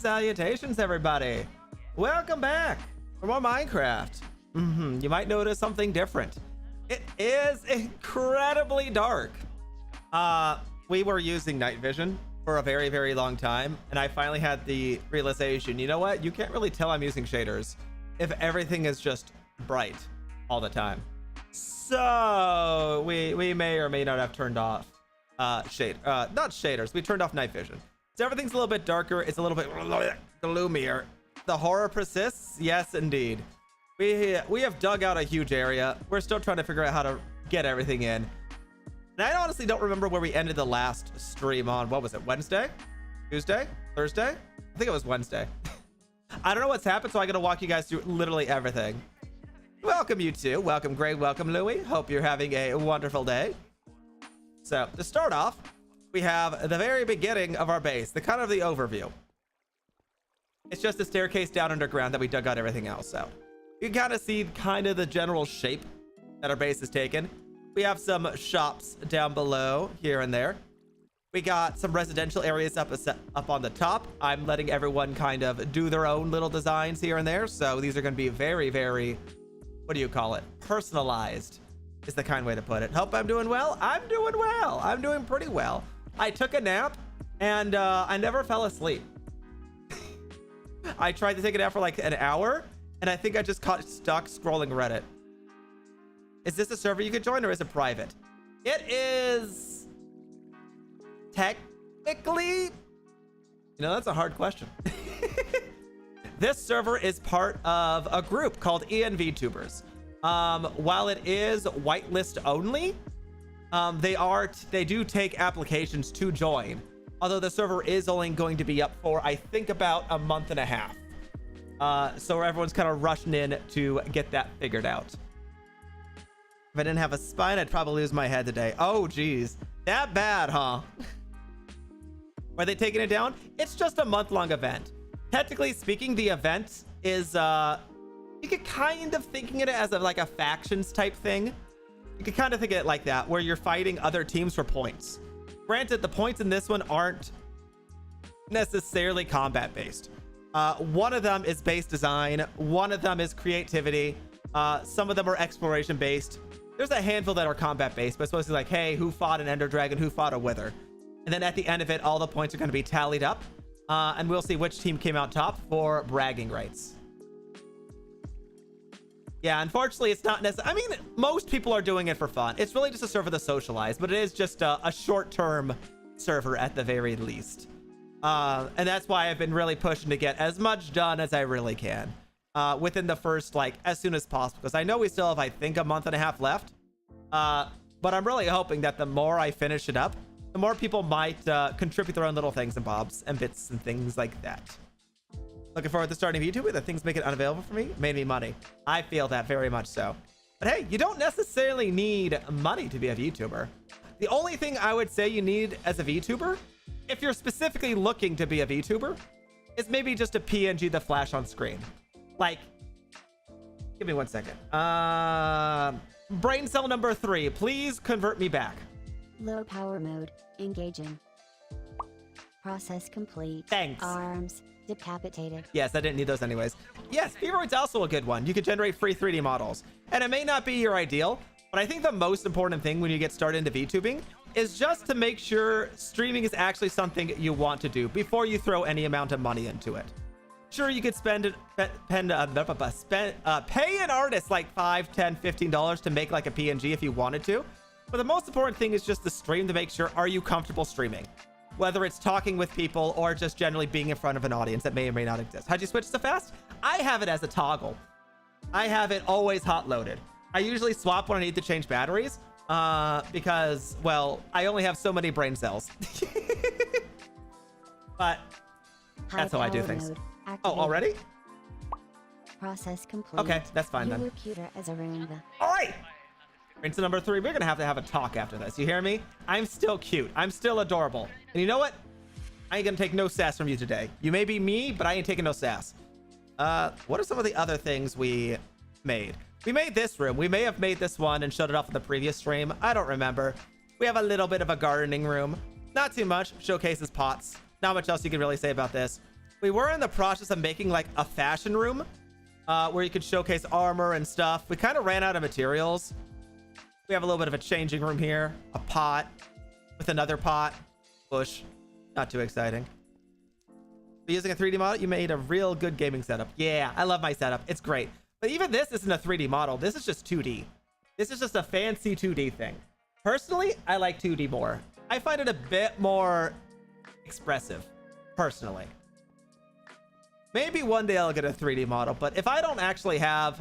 salutations, everybody. Welcome back for more Minecraft. You might notice something different. It is incredibly dark. We were using night vision for a very, very long time, and I finally had the realization, you know what? You can't really tell I'm using shaders if everything is just bright all the time. So we may or may not have turned off not shaders. We turned off night vision. So everything's a little bit darker. It's a little bit gloomier. The horror persists. Yes, indeed. We have dug out a huge area. We're still trying to figure out how to get everything in. And I honestly don't remember where we ended the last stream on. What was it? Wednesday? Tuesday? Thursday? I think it was Wednesday. I don't know what's happened, so I'm going to walk you guys through literally everything. Welcome, you two. Welcome, Greg. Welcome, Louie. Hope you're having a wonderful day. So, to start off, we have the very beginning of our base, the kind of the overview. It's just a staircase down underground that we dug out everything else out. You can kind of see kind of the general shape that our base is taken. We have some shops down below here and there. We got some residential areas up on the top. I'm letting everyone kind of do their own little designs here and there. So these are going to be very, very, what do you call it? Personalized is the kind way to put it. Hope I'm doing well. I'm doing well. I'm doing pretty well. I took a nap and I never fell asleep. I tried to take a nap for like an hour and I think I just got stuck scrolling Reddit. Is this a server you could join or is it private? It is technically, that's a hard question. This server is part of a group called ENVTubers. While it is whitelist only, they do take applications to join. Although the server is only going to be up for, I think, about a month and a half. So everyone's kind of rushing in to get that figured out. If I didn't have a spine, I'd probably lose my head today. Oh, geez. That bad, huh? Are they taking it down? It's just a month-long event. Technically speaking, the event is, you could kind of thinking it as like a factions type thing. You could kind of think of it like that, where you're fighting other teams for points. Granted, the points in this one aren't necessarily combat-based. One of them is base design. One of them is creativity. Some of them are exploration-based. There's a handful that are combat-based, but it's supposed to be like, hey, who fought an Ender Dragon? Who fought a Wither? And then at the end of it, all the points are going to be tallied up. And we'll see which team came out top for bragging rights. Yeah, unfortunately, it's not necessary. I mean, most people are doing it for fun. It's really just a server to socialize, but it is just a short-term server at the very least. And that's why I've been really pushing to get as much done as I really can. Within the first, as soon as possible. Because I know we still have, I think, a month and a half left. But I'm really hoping that the more I finish it up, the more people might contribute their own little things and bobs and bits and things like that. Looking forward to starting YouTube. The things make it unavailable for me made me money. I feel that very much so. But hey, you don't necessarily need money to be a VTuber. The only thing I would say you need as a VTuber, if you're specifically looking to be a VTuber, is maybe just a PNG that flash on screen. Give me 1 second. Brain cell number 3, please convert me back. Low power mode, engaging. Process complete. Thanks. Arms decapitated. Yes, I didn't need those anyways. Yes, Feveroid's also a good one. You can generate free 3D models. And it may not be your ideal, but I think the most important thing when you get started into VTubing is just to make sure streaming is actually something you want to do before you throw any amount of money into it. Sure, you could pay an artist like $5, $10, $15 to make like a PNG if you wanted to. But the most important thing is just the stream to make sure, are you comfortable streaming? Whether it's talking with people or just generally being in front of an audience that may or may not exist. How'd you switch to fast? I have it as a toggle. I have it always hot loaded. I usually swap when I need to change batteries because, well, I only have so many brain cells. But that's how I do things. Oh, already? Process complete. Okay, that's fine then. Computer as a Roomba. All right. Brain cell number 3. We're gonna have a talk after this. You hear me? I'm still cute. I'm still adorable. And you know what? I ain't gonna take no sass from you today. You may be me, but I ain't taking no sass. What are some of the other things we made? We made this room. We may have made this one and showed it off in the previous stream. I don't remember. We have a little bit of a gardening room. Not too much. Showcases pots. Not much else you can really say about this. We were in the process of making like a fashion room where you could showcase armor and stuff. We kind of ran out of materials. We have a little bit of a changing room here. A pot with another pot. Bush. Not too exciting. But using a 3D model, you made a real good gaming setup. Yeah, I love my setup. It's great. But even this isn't a 3D model. This is just 2D. This is just a fancy 2D thing. Personally, I like 2D more. I find it a bit more expressive, personally. Maybe one day I'll get a 3D model, but if I don't actually have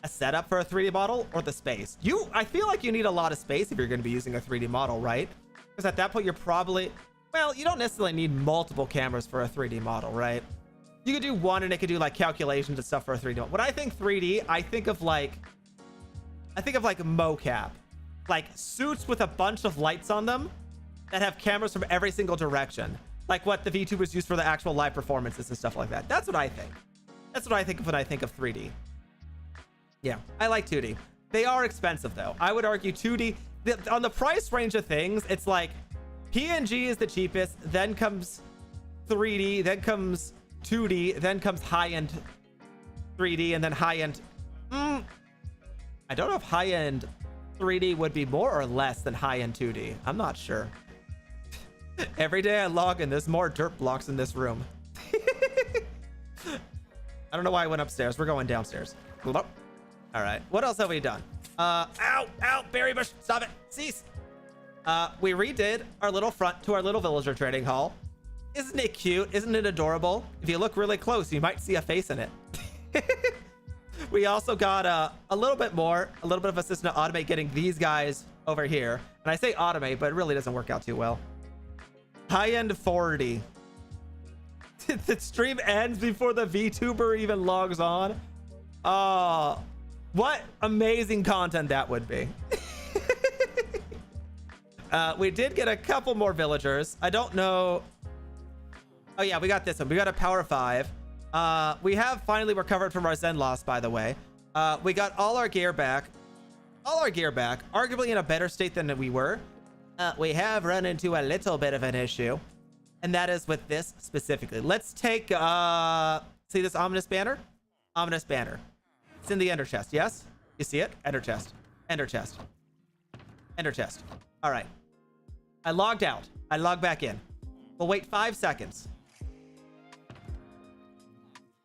a setup for a 3D model or the space, I feel like you need a lot of space if you're going to be using a 3D model, right? Because at that point, you're probably, well, you don't necessarily need multiple cameras for a 3D model, right? You could do one and it could do like calculations and stuff for a 3D model. When I think 3D, I think of like mocap, like suits with a bunch of lights on them that have cameras from every single direction. Like what the VTubers use for the actual live performances and stuff like that. That's what I think. That's what I think of when I think of 3D. Yeah, I like 2D. They are expensive though. I would argue 2D, on the price range of things, it's like PNG is the cheapest, then comes 3D, then comes 2D, then comes high-end 3D, and then high-end... I don't know if high-end 3D would be more or less than high-end 2D. I'm not sure. Every day I log in, there's more dirt blocks in this room. I don't know why I went upstairs. We're going downstairs. All right. What else have we done? Ow! Berry bush! Stop it! Cease! We redid our little front to our little villager trading hall. Isn't it cute? Isn't it adorable? If you look really close, you might see a face in it. We also got a little bit of assistant to automate getting these guys over here. And I say automate, but it really doesn't work out too well. High-end 40. The stream ends before the VTuber even logs on. Oh, what amazing content that would be. We did get a couple more villagers. I don't know. Oh yeah, we got this one. We got a power 5. We have finally recovered from our Zen loss, by the way. We got all our gear back. Arguably in a better state than we were. We have run into a little bit of an issue, and that is with this specifically. Let's take, see this ominous banner? Ominous banner. It's in the ender chest, yes? You see it? Ender chest. Ender chest. Ender chest. All right. I logged out. I logged back in. We'll wait 5 seconds.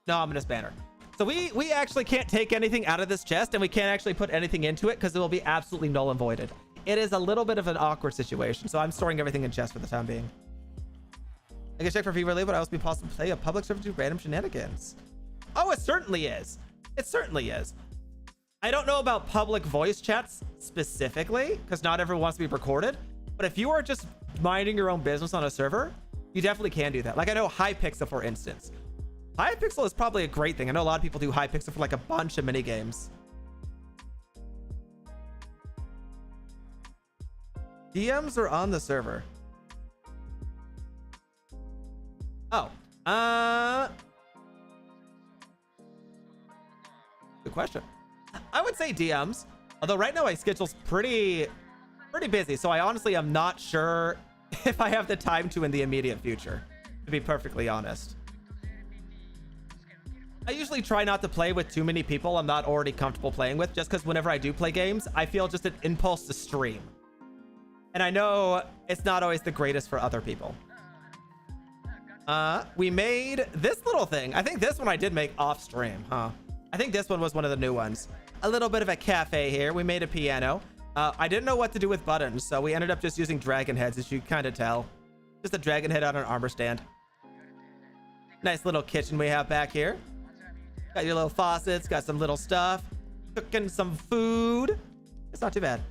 No ominous banner. So we actually can't take anything out of this chest, and we can't actually put anything into it because it will be absolutely null and voided. It is a little bit of an awkward situation, so I'm storing everything in chest for the time being. I can check for Fever Live, but I also be possible to play a public server to do random shenanigans. Oh, it certainly is. It certainly is. I don't know about public voice chats specifically, because not everyone wants to be recorded. But if you are just minding your own business on a server, you definitely can do that. Like I know Hypixel, for instance. Hypixel is probably a great thing. I know a lot of people do Hypixel for like a bunch of mini games. DMs are on the server. Oh, good question. I would say DMs, although right now my schedule's pretty busy, so I honestly am not sure if I have the time to in the immediate future, to be perfectly honest. I usually try not to play with too many people I'm not already comfortable playing with, just because whenever I do play games, I feel just an impulse to stream. And I know it's not always the greatest for other people. We made this little thing. I think this one I did make off stream, huh? I think this one was one of the new ones. A little bit of a cafe here. We made a piano. I didn't know what to do with buttons, so we ended up just using dragon heads, as you kind of tell. Just a dragon head on an armor stand. Nice little kitchen we have back here. Got your little faucets, got some little stuff. Cooking some food. It's not too bad.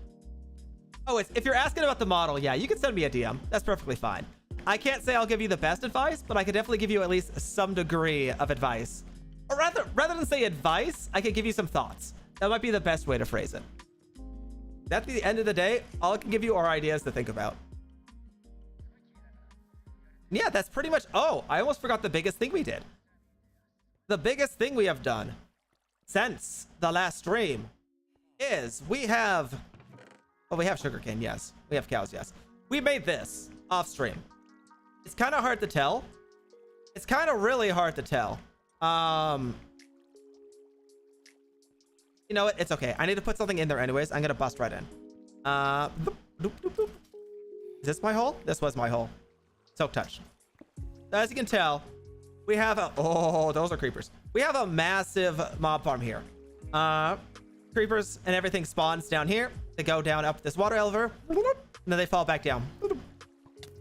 Oh, if you're asking about the model, yeah, you can send me a DM. That's perfectly fine. I can't say I'll give you the best advice, but I could definitely give you at least some degree of advice. Or rather than say advice, I could give you some thoughts. That might be the best way to phrase it. At the end of the day, all I can give you are ideas to think about. Yeah, that's pretty much... Oh, I almost forgot the biggest thing we did. The biggest thing we have done since the last stream is we have... Oh, we have sugarcane, yes. We have cows, yes. We made this off stream. It's kind of hard to tell It's kind of really hard to tell. You know what? It's okay. I need to put something in there anyways. I'm gonna bust right in. Boop, boop, boop, boop. Is this my hole? This was my hole. Soak touch. So as you can tell, we have a... Oh, those are creepers. We have a massive mob farm here. Creepers and everything spawns down here. They go down up this water elevator. And then they fall back down.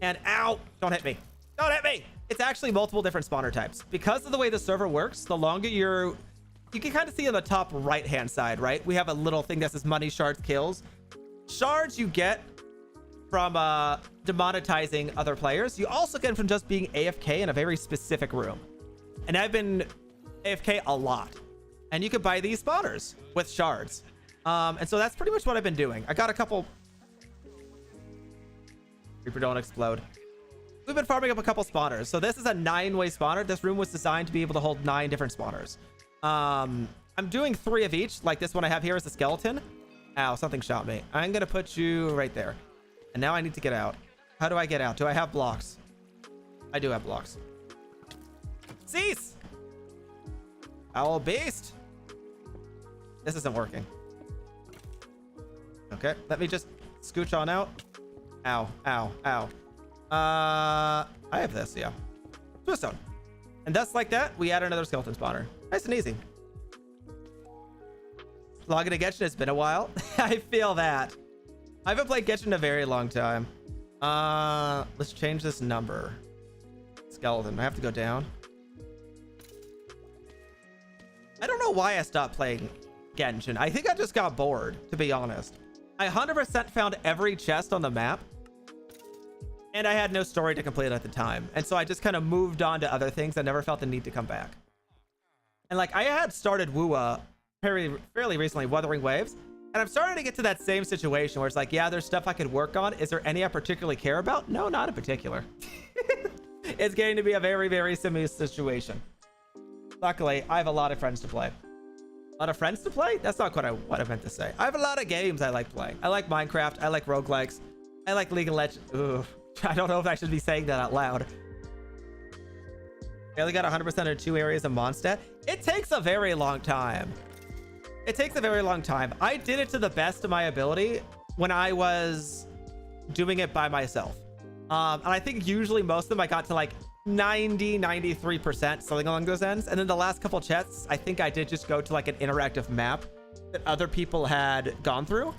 And ow! Don't hit me. Don't hit me! It's actually multiple different spawner types. Because of the way the server works, the longer you're... You can kind of see on the top right-hand side, right? We have a little thing that says money, shards, kills. Shards you get from demonetizing other players. You also get from just being AFK in a very specific room. And I've been AFK a lot. And you can buy these spawners with shards. And so that's pretty much what I've been doing. I got a couple... Creeper don't explode. We've been farming up a couple spawners. So this is a 9-way spawner. This room was designed to be able to hold 9 different spawners. I'm doing 3 of each. Like this one I have here is a skeleton. Ow, something shot me. I'm gonna put you right there. And now I need to get out. How do I get out? Do I have blocks? I do have blocks. Cease! Owl beast! This isn't working. Okay, let me just scooch on out. Ow, ow, ow. I have this, yeah. Twiststone. And thus like that, we add another skeleton spawner. Nice and easy. Logging to Genshin, it's been a while. I feel that. I haven't played Genshin in a very long time. Let's change this number. Skeleton. I have to go down. I don't know why I stopped playing Genshin. I think I just got bored, to be honest. I 100% found every chest on the map. And I had no story to complete at the time. And so I just kind of moved on to other things. I never felt the need to come back. And like I had started WUA fairly recently, Wuthering Waves. And I'm starting to get to that same situation where it's like, yeah, there's stuff I could work on. Is there any I particularly care about? No, not in particular. It's getting to be a very, very similar situation. Luckily, I have a lot of friends to play. A lot of friends to play? That's not what I meant to say. I have a lot of games I like playing. I like Minecraft. I like roguelikes. I like League of Legends. Ooh, I don't know if I should be saying that out loud. I only got 100% of 2 areas of Mondstadt. It takes a very long time. It takes a very long time. I did it to the best of my ability when I was doing it by myself. And I think usually most of them I got to like 90, 93%, something along those ends. And then the last couple chests, I think I did just go to like an interactive map that other people had gone through.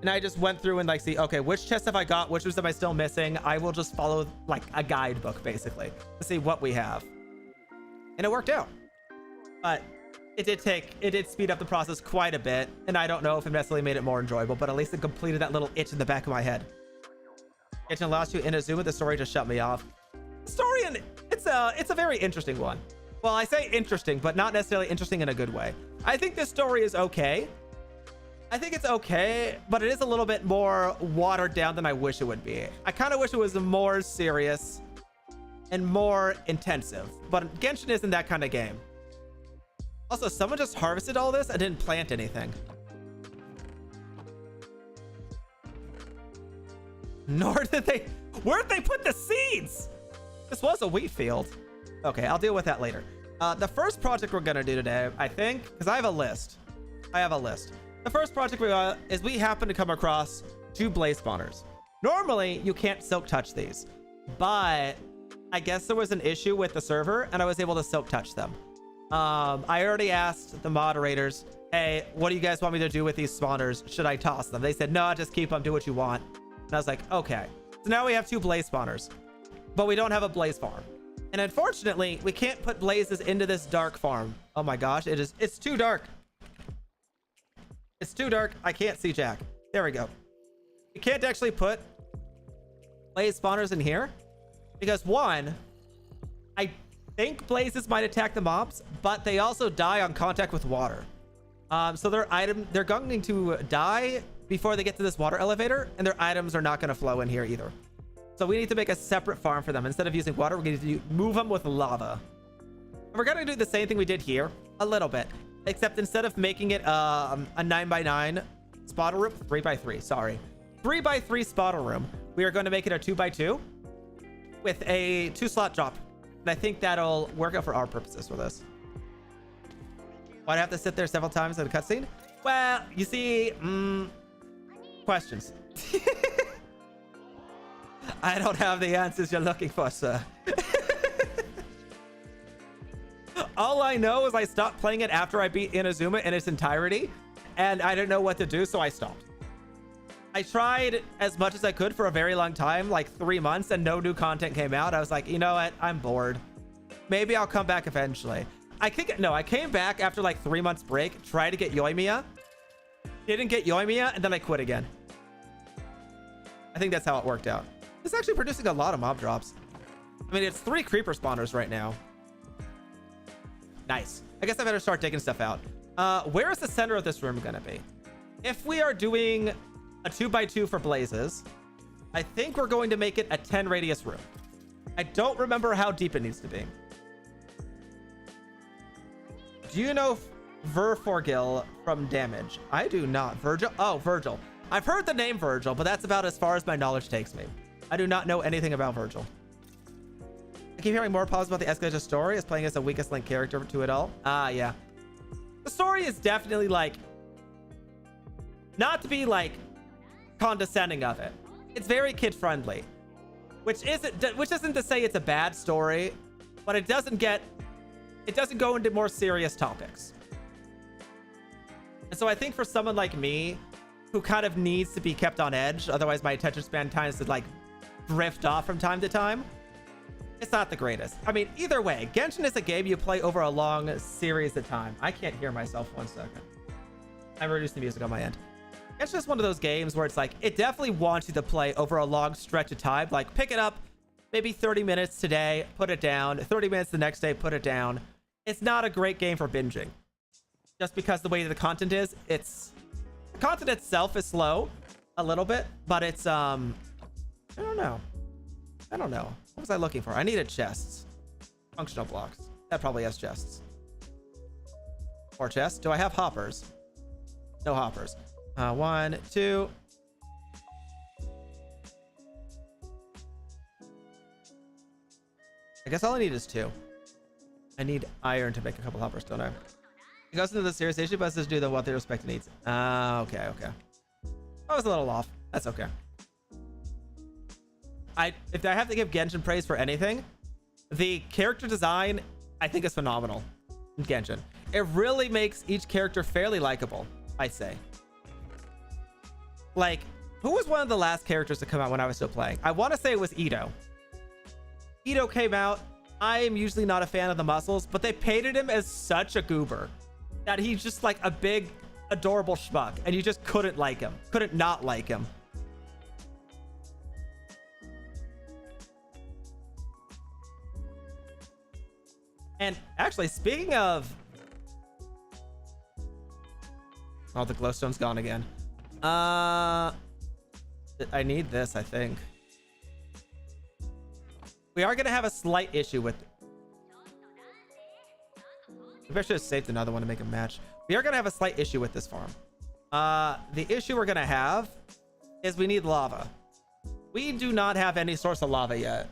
And I just went through and like see, okay, which chests have I got? Which ones am I still missing? I will just follow like a guidebook basically to see what we have. And it worked out. But it did speed up the process quite a bit. And I don't know if it necessarily made it more enjoyable, but at least it completed that little itch in the back of my head. It allows you in a zoom with the story to shut me off. Story, and it's a very interesting one. Well, I say interesting, but not necessarily interesting in a good way. I think this story is okay. I think it's okay, but it is a little bit more watered down than I wish it would be. I kind of wish it was more serious and more intensive, but Genshin isn't that kind of game. Also, someone just harvested all this and didn't plant anything. Nor did they... Where'd they put the seeds? This was a wheat field. Okay, I'll deal with that later. The first project we're gonna do today, I think, because I have a list. The first project we happen to come across 2 blaze spawners. Normally, you can't silk touch these, but I guess there was an issue with the server and I was able to silk touch them. I already asked the moderators, hey, what do you guys want me to do with these spawners? Should I toss them? They said, no, just keep them, do what you want. And I was like, okay. So now we have 2 blaze spawners, but we don't have a blaze farm. And unfortunately, we can't put blazes into this dark farm. Oh my gosh, it's too dark. It's too dark. I can't see Jack. There we go. We can't actually put blaze spawners in here because 1, I think blazes might attack the mobs, but they also die on contact with water. So they're going to die before they get to this water elevator, and their items are not going to flow in here either. So we need to make a separate farm for them. Instead of using water, we're going to move them with lava. And we're going to do the same thing we did here a little bit, except instead of making it a 9x9 spotter room, 3x3, sorry, 3x3 spotter room, we are going to make it a 2x2 with a 2 slot drop And I think that'll work out for our purposes for this. Why'd I have to sit there several times in a cutscene? Well, you see, questions. I don't have the answers you're looking for, sir. All I know is I stopped playing it after I beat Inazuma in its entirety, and I didn't know what to do, so I stopped. I tried as much as I could for a very long time, like 3 months, and no new content came out. I was like, you know what? I'm bored. Maybe I'll come back eventually. I came back after like 3 months break, tried to get Yoimiya. Didn't get Yoimiya, and then I quit again. I think that's how it worked out. It's actually producing a lot of mob drops. I mean, it's 3 creeper spawners right now. Nice. I guess I better start digging stuff out. Where is the center of this room gonna be? If we are doing a 2x2 for blazes, I think we're going to make it a 10 radius room. I don't remember how deep it needs to be. Do you know Verforgil from Damage? I do not. Virgil? Oh, Virgil. I've heard the name Virgil, but that's about as far as my knowledge takes me. I do not know anything about Virgil. I keep hearing more positive about the escalation story as playing as the weakest link character to it all. Yeah. The story is definitely like, not to be like condescending of it. It's very kid friendly, which isn't to say it's a bad story, but it doesn't go into more serious topics. And so I think for someone like me who kind of needs to be kept on edge, otherwise my attention span tends to like drift off from time to time, it's not the greatest. I mean, either way, Genshin is a game you play over a long series of time. I can't hear myself 1 second. I reduced the music on my end. It's just one of those games where it's like, it definitely wants you to play over a long stretch of time. Like, pick it up, maybe 30 minutes today, put it down. 30 minutes the next day, put it down. It's not a great game for binging. Just because the way the content is, the content itself is slow a little bit, but it's, I don't know. What was I looking for? I needed chests. Functional blocks. That probably has chests. More chests. Do I have hoppers? No hoppers. 1, 2. I guess all I need is 2. I need iron to make a couple hoppers, don't I? It goes into the serious issue, but let's do what they respect needs. Okay. I was a little off. That's okay. If I have to give Genshin praise for anything, the character design, I think, is phenomenal in Genshin. It really makes each character fairly likable, I'd say. Like, who was one of the last characters to come out when I was still playing? I want to say it was Ito. Ito came out. I am usually not a fan of the muscles, but they painted him as such a goober that he's just like a big, adorable schmuck, and you just couldn't like him. Couldn't not like him. And actually, speaking of... Oh, the glowstone's gone again. I need this, I think. We are going to have a slight issue with... Maybe I should have saved another one to make a match. We are going to have a slight issue with this farm. The issue we're going to have is we need lava. We do not have any source of lava yet.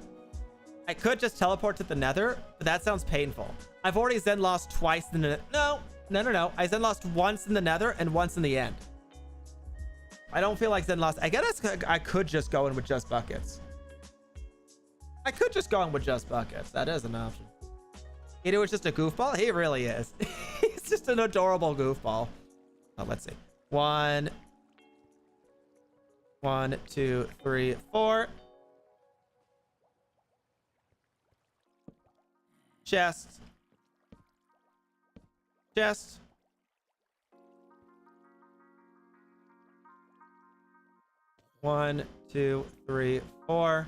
I could just teleport to the nether, but that sounds painful. I've already Zen lost twice in the... No. I Zen lost once in the nether and once in the end. I don't feel like Zen lost... I guess I could just go in with just buckets. That is an option. Ito is just a goofball? He really is. He's just an adorable goofball. Oh, let's see. 1, 2, 3, 4. Chest. 1, 2, 3, 4.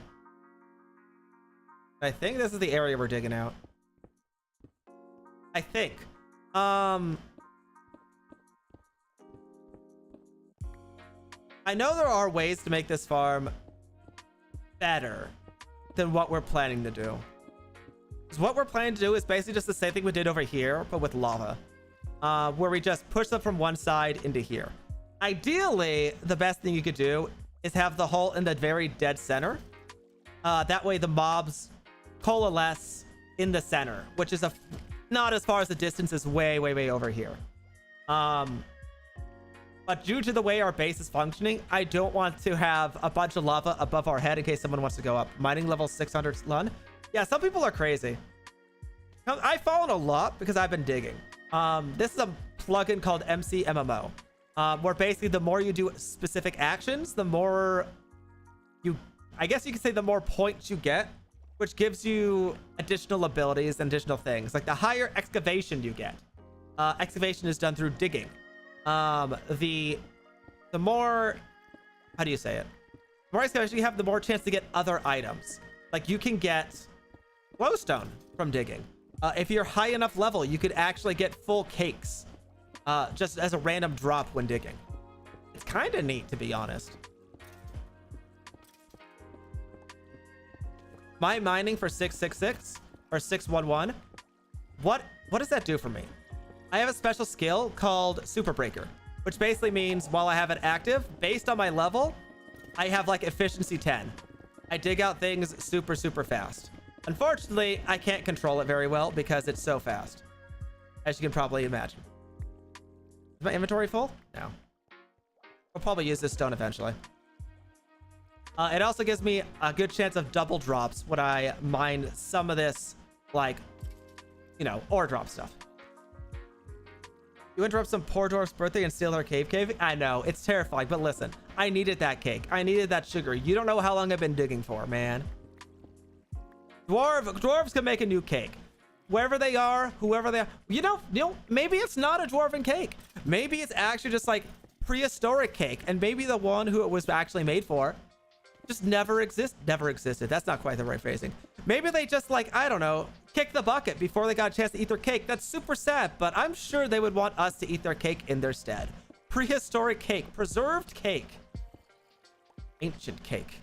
I think this is the area we're digging out. I think. I know there are ways to make this farm better than what we're planning to do. So what we're planning to do is basically just the same thing we did over here, but with lava. Where we just push them from one side into here. Ideally, the best thing you could do is have the hole in the very dead center. That way the mobs coalesce in the center, which is not as far as the distance is way, way, way over here. But due to the way our base is functioning, I don't want to have a bunch of lava above our head in case someone wants to go up. Mining level 600 slun. Yeah, some people are crazy. I've fallen a lot because I've been digging. This is a plugin called MC MMO, where basically the more you do specific actions, the more I guess you could say the more points you get, which gives you additional abilities and additional things. Like the higher excavation you get. Excavation is done through digging. The more, how do you say it? The more excavation you have, the more chance to get other items. Like you can get glowstone from digging. If you're high enough level, you could actually get full cakes just as a random drop when digging. It's kind of neat, to be honest. My mining for 666 or 611, what does that do for me? I have a special skill called Super Breaker, which basically means while I have it active, based on my level, I have like efficiency 10. I dig out things super, super fast. Unfortunately, I can't control it very well because it's so fast, as you can probably imagine. Is my inventory full? No. I'll probably use this stone eventually. It also gives me a good chance of double drops when I mine some of this, like, you know, ore drop stuff. You interrupt some poor dwarf's birthday and steal their cave? I know, it's terrifying, but listen, I needed that cake. I needed that sugar. You don't know how long I've been digging for, man. Dwarves can make a new cake. Wherever they are, whoever they are. You know, maybe it's not a dwarven cake. Maybe it's actually just like prehistoric cake, and maybe the one who it was actually made for just never existed. That's not quite the right phrasing. Maybe they just, like, I don't know, kicked the bucket before they got a chance to eat their cake. That's super sad, but I'm sure they would want us to eat their cake in their stead. Prehistoric cake, preserved cake, ancient cake.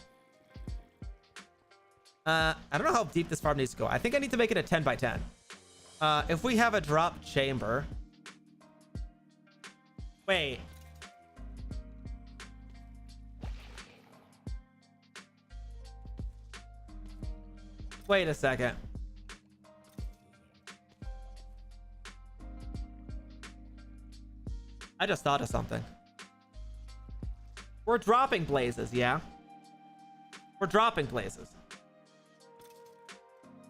I don't know how deep this farm needs to go. I think I need to make it a 10 by 10. If we have a drop chamber, wait. Wait a second. I just thought of something. We're dropping blazes, yeah? We're dropping blazes.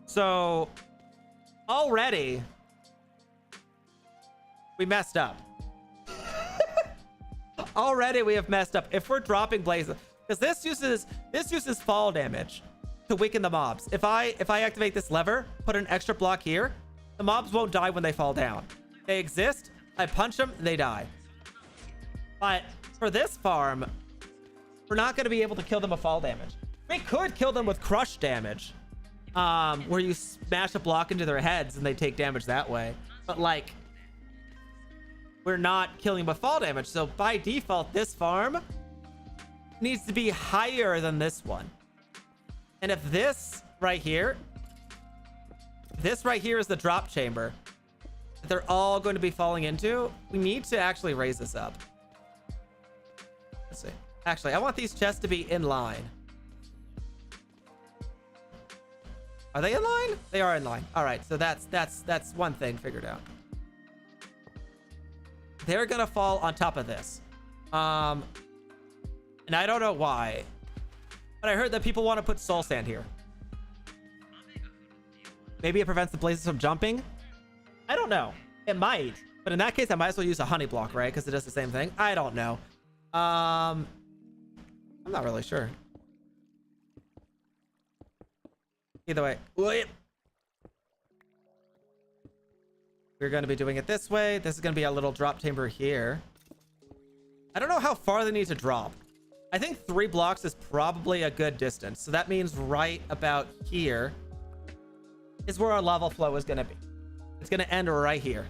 So, already, we messed up. Already we have messed up. If we're dropping blazes, because this uses fall damage to weaken the mobs. If I activate this lever, put an extra block here, the mobs won't die when they fall down. They exist, I punch them, they die. But for this farm, we're not going to be able to kill them with fall damage. We could kill them with crush damage, where you smash a block into their heads and they take damage that way. But like, we're not killing with fall damage. So by default, this farm needs to be higher than this one. And if this right here is the drop chamber that they're all going to be falling into, we need to actually raise this up. Let's see. Actually, I want these chests to be in line. Are they in line? They are in line. All right, so that's one thing figured out. They're gonna fall on top of this. And I don't know why, but I heard that people want to put soul sand here. Maybe it prevents the blazes from jumping. I don't know. It might, but in that case, I might as well use a honey block, right? Because it does the same thing. I don't know. I'm not really sure. Either way, we're going to be doing it this way. This is going to be a little drop chamber here. I don't know how far they need to drop. I think 3 blocks is probably a good distance. So that means right about here is where our lava flow is going to be. It's going to end right here.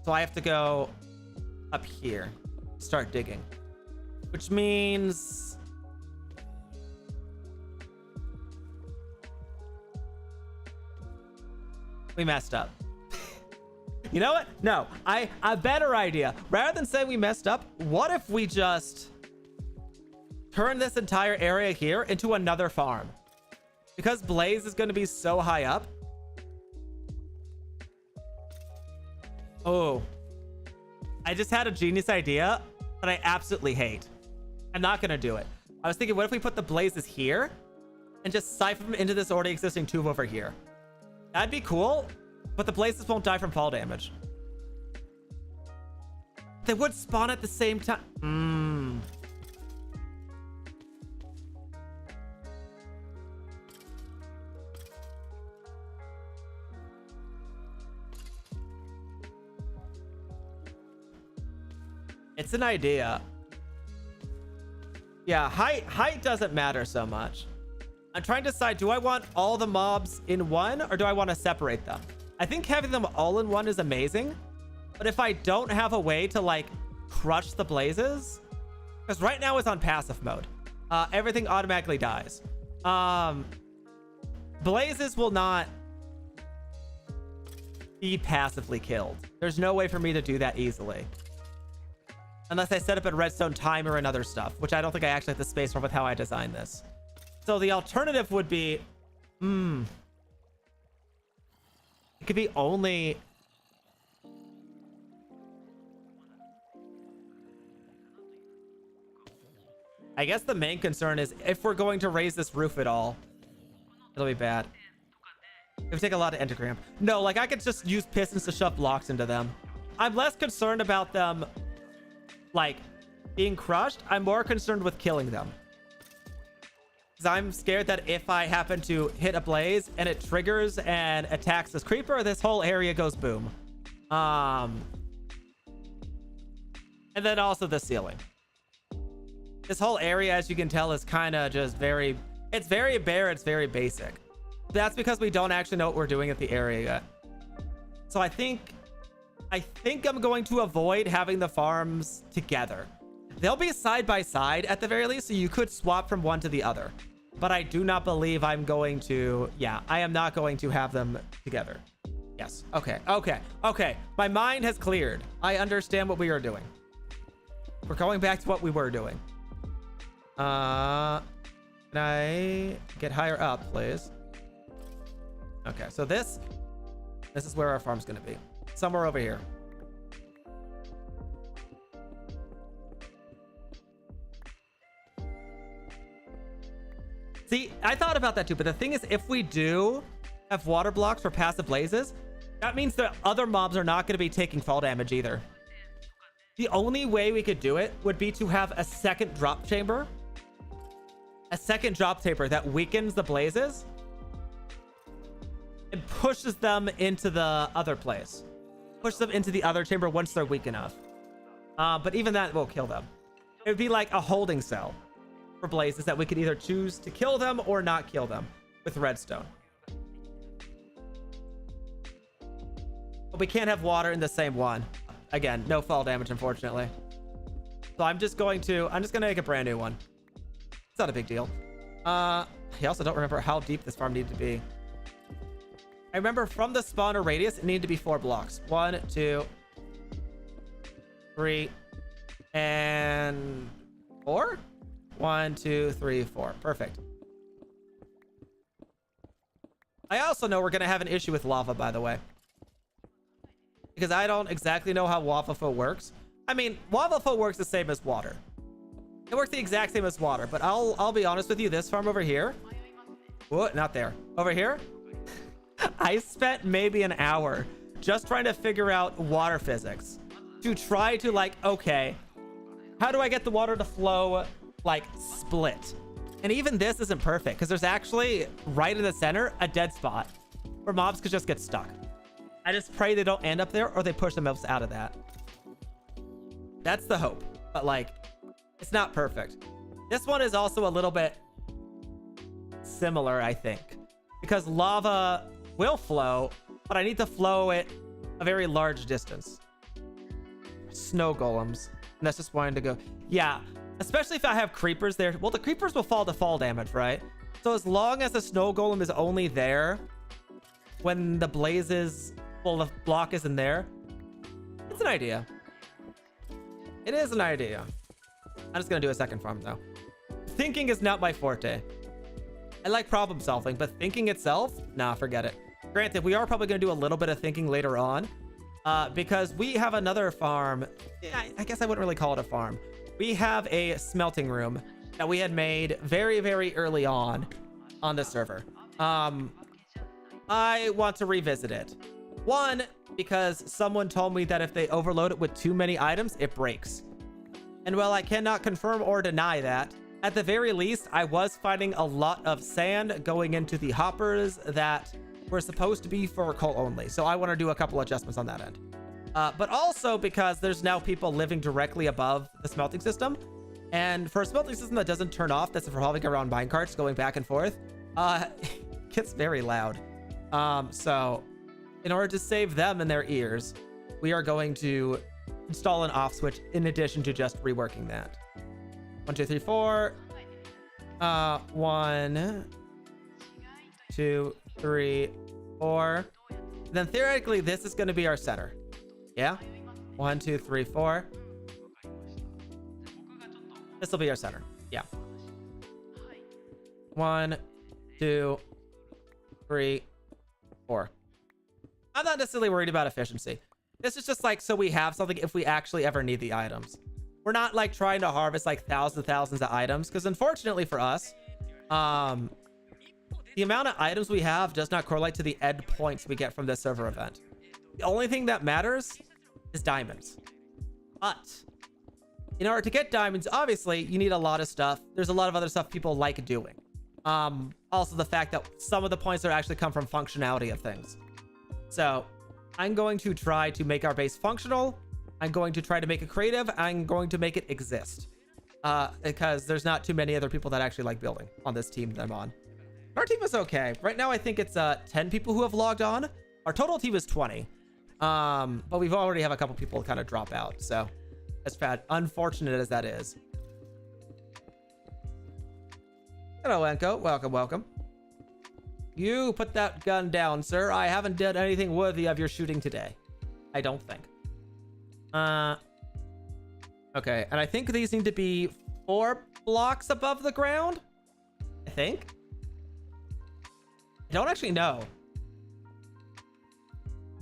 So I have to go up here, start digging, which means we messed up. You know what? No, a better idea. Rather than saying we messed up, what if we just turn this entire area here into another farm? Because Blaze is going to be so high up. Oh. I just had a genius idea that I absolutely hate. I'm not going to do it. I was thinking, what if we put the Blazes here and just siphon them into this already existing tube over here? That'd be cool, but the Blazes won't die from fall damage. They would spawn at the same time. It's an idea. Yeah, height doesn't matter so much. I'm trying to decide, do I want all the mobs in one or do I want to separate them? I think having them all in one is amazing. But if I don't have a way to like crush the Blazes, because right now it's on passive mode. Everything automatically dies. Blazes will not be passively killed. There's no way for me to do that easily. Unless I set up a redstone timer and other stuff, which I don't think I actually have the space for with how I designed this. So the alternative would be, it could be only... I guess the main concern is if we're going to raise this roof at all, it'll be bad. It would take a lot of endogram. No, like I could just use pistons to shove blocks into them. I'm less concerned about them like being crushed. I'm more concerned with killing them, because I'm scared that if I happen to hit a blaze and it triggers and attacks this creeper, this whole area goes boom. And then also the ceiling. This whole area, as you can tell, is kind of just very, it's very bare, it's very basic. That's because we don't actually know what we're doing at the area yet. So I think I'm going to avoid having the farms together. They'll be side by side at the very least, so you could swap from one to the other. But I do not believe I'm going to... Yeah, I am not going to have them together. Yes. Okay. My mind has cleared. I understand what we are doing. We're going back to what we were doing. Can I get higher up, please? Okay, so this is where our farm's going to be. Somewhere over here. See, I thought about that too, but the thing is, if we do have water blocks for passive blazes, that means that other mobs are not going to be taking fall damage either. The only way we could do it would be to have a second drop chamber. A second drop chamber that weakens the blazes and pushes them into the other place. Push them into the other chamber once they're weak enough. But even that will kill them. It would be like a holding cell for blazes that we could either choose to kill them or not kill them with redstone. But we can't have water in the same one. Again, no fall damage, unfortunately. So I'm just gonna make a brand new one. It's not a big deal. I also don't remember how deep this farm needed to be. I remember from the spawner radius, it needed to be 4 blocks. 1, 2, 3, and 4? 1, 2, 3, 4. Perfect. I also know we're going to have an issue with lava, by the way, because I don't exactly know how lava flow works. I mean, lava flow works the same as water. It works the exact same as water, but I'll be honest with you. This farm over here, whoa, not there, over here, I spent maybe an hour just trying to figure out water physics to try to like, okay, how do I get the water to flow like split? And even this isn't perfect because there's actually right in the center a dead spot where mobs could just get stuck. I just pray they don't end up there or they push themselves out of that. That's the hope, but like, it's not perfect. This one is also a little bit similar, I think, because lava will flow, but I need to flow it a very large distance. Snow golems. And that's just wanting to go. Yeah, especially if I have creepers there. Well, the creepers will fall to fall damage, right? So as long as the snow golem is only there when the blazes, well, the block isn't there, it's an idea. It is an idea. I'm just gonna do a second farm though. Thinking is not my forte. I like problem solving, but thinking itself, nah, forget it. Granted, we are probably going to do a little bit of thinking later on, because we have another farm. I guess I wouldn't really call it a farm. We have a smelting room that we had made very, very early on the server. I want to revisit it. One, because someone told me that if they overload it with too many items, it breaks. And while I cannot confirm or deny that, at the very least, I was finding a lot of sand going into the hoppers that were supposed to be for coal only. So I want to do a couple adjustments on that end. But also because there's now people living directly above the smelting system. And for a smelting system that doesn't turn off, that's revolving around minecarts going back and forth, it gets very loud. So in order to save them in their ears, we are going to install an off switch in addition to just reworking that. 1, 2, 3, 4. 1, 2, 3, 4. Then theoretically, this is going to be our center. Yeah. 1, 2, 3, 4. This will be our center. Yeah. 1, 2, 3, 4. I'm not necessarily worried about efficiency. This is just like so we have something if we actually ever need the items. We're not like trying to harvest like thousands and thousands of items because unfortunately for us, the amount of items we have does not correlate to the end points we get from this server event. The only thing that matters is diamonds. But in order to get diamonds, obviously you need a lot of stuff. There's a lot of other stuff people like doing. Also the fact that some of the points are actually come from functionality of things. So I'm going to try to make our base functional. I'm going to try to make it creative. I'm going to make it exist. Because there's not too many other people that actually like building on this team that I'm on. Our team is okay. Right now, I think it's 10 people who have logged on. Our total team is 20. But we've already have a couple people kind of drop out. So as bad, unfortunate as that is. Hello, Enko. Welcome, welcome. You put that gun down, sir. I haven't done anything worthy of your shooting today. I don't think. Okay, and I think these need to be 4 blocks above the ground. I think. I don't actually know.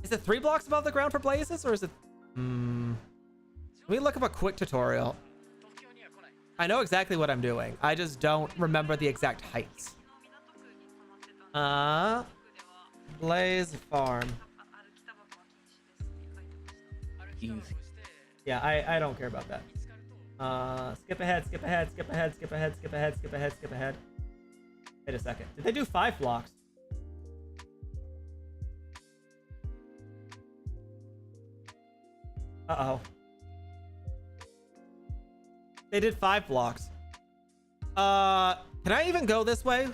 Is it 3 blocks above the ground for blazes, or is it? Let me look up a quick tutorial. I know exactly what I'm doing. I just don't remember the exact heights. Blaze farm. Yeah, I don't care about that. Skip ahead, skip ahead, skip ahead, skip ahead, skip ahead, skip ahead, skip ahead. Wait a second. Did they do 5 blocks? Uh-oh. They did 5 blocks. Can I even go this way?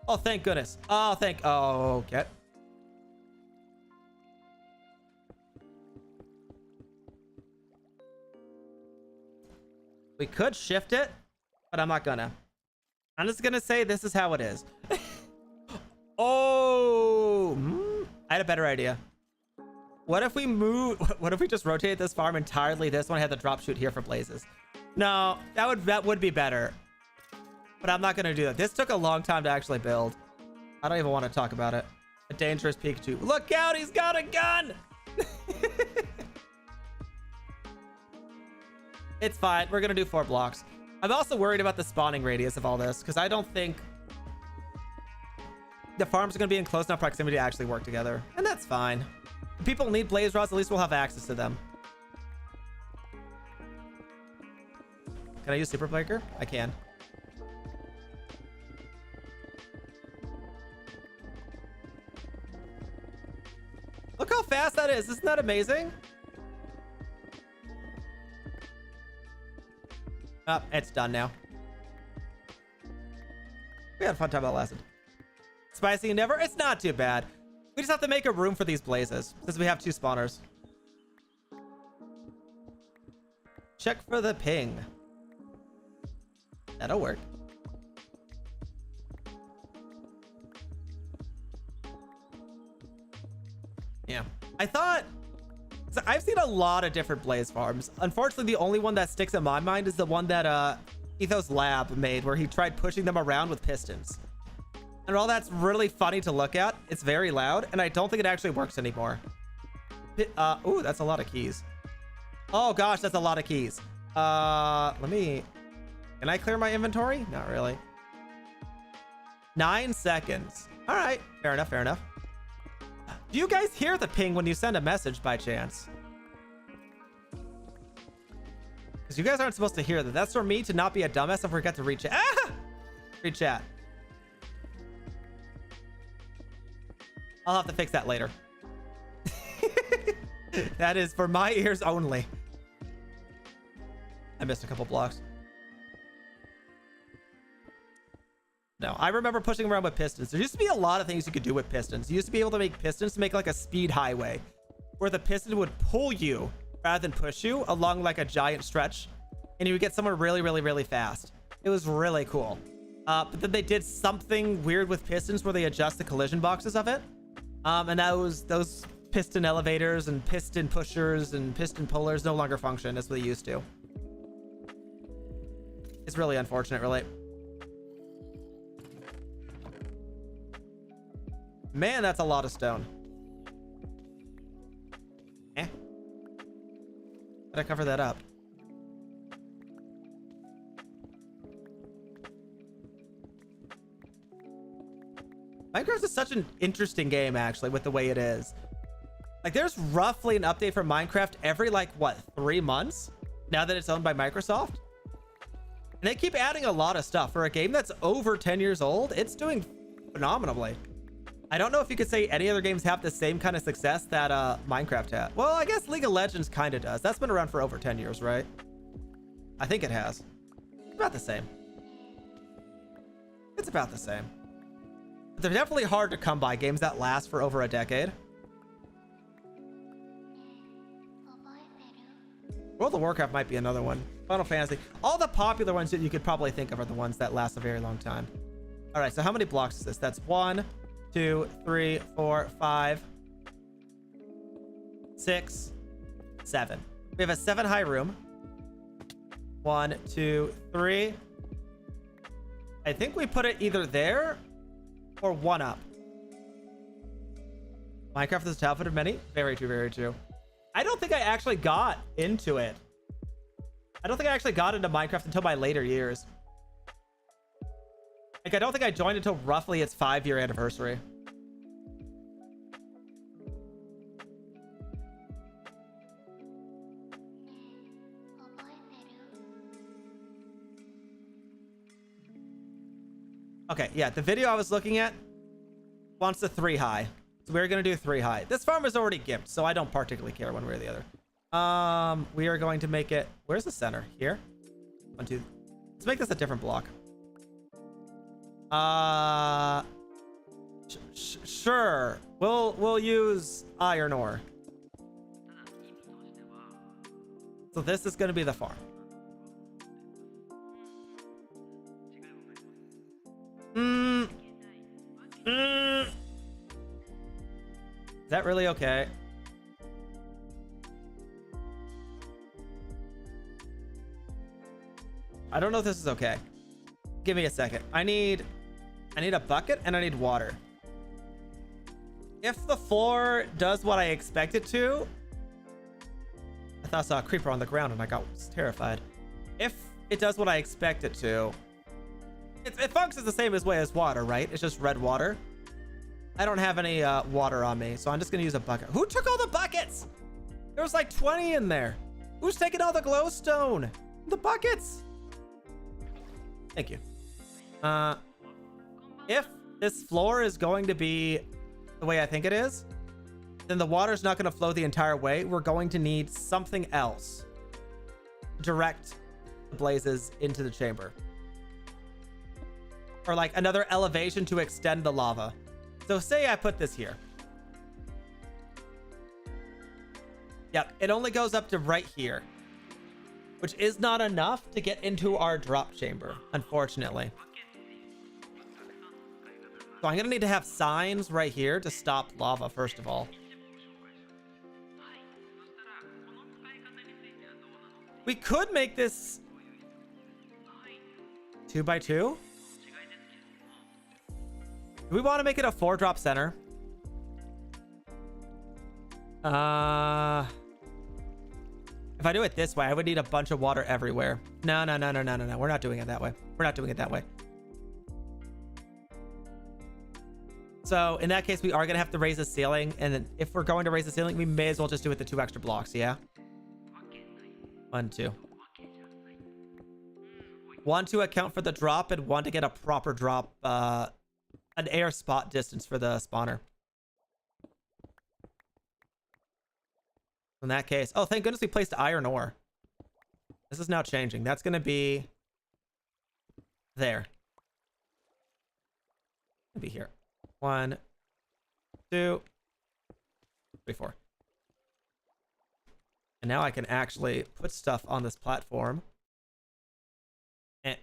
Oh, thank goodness. Oh, okay. We could shift it, but I'm not gonna. I'm just gonna say this is how it is. Oh, I had a better idea. What if we just rotate this farm entirely? This one had the drop shoot here for blazes. No, that would be better. But I'm not gonna do that. This took a long time to actually build. I don't even want to talk about it. A dangerous Pikachu. Look out, he's got a gun! It's fine. We're gonna do 4 blocks. I'm also worried about the spawning radius of all this because I don't think the farms are gonna be in close enough proximity to actually work together. And that's fine. If people need blaze rods, at least we'll have access to them. Can I use Super Breaker? I can. Look how fast that is. Isn't that amazing? Oh, it's done now. We had a fun time that lasted. Spicy endeavor? It's not too bad. We just have to make a room for these blazes since we have 2 spawners. Check for the ping. That'll work. Yeah. I thought... I've seen a lot of different blaze farms. Unfortunately, the only one that sticks in my mind is the one that Ethos Lab made where he tried pushing them around with pistons. And while that's really funny to look at, it's very loud, and I don't think it actually works anymore. Ooh, that's a lot of keys. Oh gosh, that's a lot of keys. Let me... Can I clear my inventory? Not really. 9 seconds. All right, fair enough, fair enough. Do you guys hear the ping when you send a message by chance? Because you guys aren't supposed to hear that. That's for me to not be a dumbass and forget to read chat. Ah! Read chat. I'll have to fix that later. That is for my ears only. I missed a couple blocks. No, I remember pushing around with pistons. There used to be a lot of things you could do with pistons. You used to be able to make pistons to make like a speed highway where the piston would pull you rather than push you along like a giant stretch, and you would get somewhere really, really, really fast. It was really cool. But then they did something weird with pistons where they adjust the collision boxes of it. And those piston elevators and piston pushers and piston pullers no longer function as they used to. It's really unfortunate, really. Man, that's a lot of stone. Gotta cover that up. Minecraft is such an interesting game, actually, with the way it is. Like, there's roughly an update for Minecraft every, like, what, 3 months? Now that it's owned by Microsoft? And they keep adding a lot of stuff. For a game that's over 10 years old, it's doing phenomenally. I don't know if you could say any other games have the same kind of success that Minecraft had. Well, I guess League of Legends kind of does. That's been around for over 10 years, right? I think it has. It's about the same. It's about the same. They're definitely hard to come by, games that last for over a decade. World of Warcraft might be another one. Final Fantasy. All the popular ones that you could probably think of are the ones that last a very long time. All right, so how many blocks is this? That's 1, 2, 3, 4, 5, 6, 7. We have a 7 high room. 1, 2, 3. I think we put it either there or 1 up. Minecraft is a childhood of many. Very true, very true. I don't think I actually got into it. I don't think I actually got into Minecraft until my later years. Like, I don't think I joined until roughly its 5-year anniversary. Okay, yeah, the video I was looking at wants a 3 high. So we're going to do 3 high. This farm is already gimped, so I don't particularly care one way or the other. We are going to make it... Where's the center? Here? 1, 2... Let's make this a different block. Sure. We'll use iron ore. So this is going to be the farm. Is that really okay? I don't know if this is okay. Give me a second. I need a bucket and I need water. If the floor does what I expect it to... I thought I saw a creeper on the ground and I was terrified. If it does what I expect it to... It functions the same way as water, right? It's just red water. I don't have any water on me, so I'm just gonna use a bucket. Who took all the buckets? There was like 20 in there. Who's taking all the glowstone? The buckets? Thank you. If this floor is going to be the way I think it is, then the water's not going to flow the entire way. We're going to need something else to direct the blazes into the chamber. Or like another elevation to extend the lava. So say I put this here. Yep, it only goes up to right here, which is not enough to get into our drop chamber, unfortunately. So I'm gonna need to have signs right here to stop lava, first of all. We could make this... 2x2? Do we want to make it a 4-drop center? If I do it this way, I would need a bunch of water everywhere. No. We're not doing it that way. We're not doing it that way. So in that case, we are going to have to raise the ceiling. And then if we're going to raise the ceiling, we may as well just do it the 2 extra blocks. Yeah. 1, 2. 1 to account for the drop and 1 to get a proper drop, an air spot distance for the spawner. In that case, oh, thank goodness we placed iron ore. This is now changing. That's going to be there. It'll be here. 1, 2, 3, 4. And now I can actually put stuff on this platform. And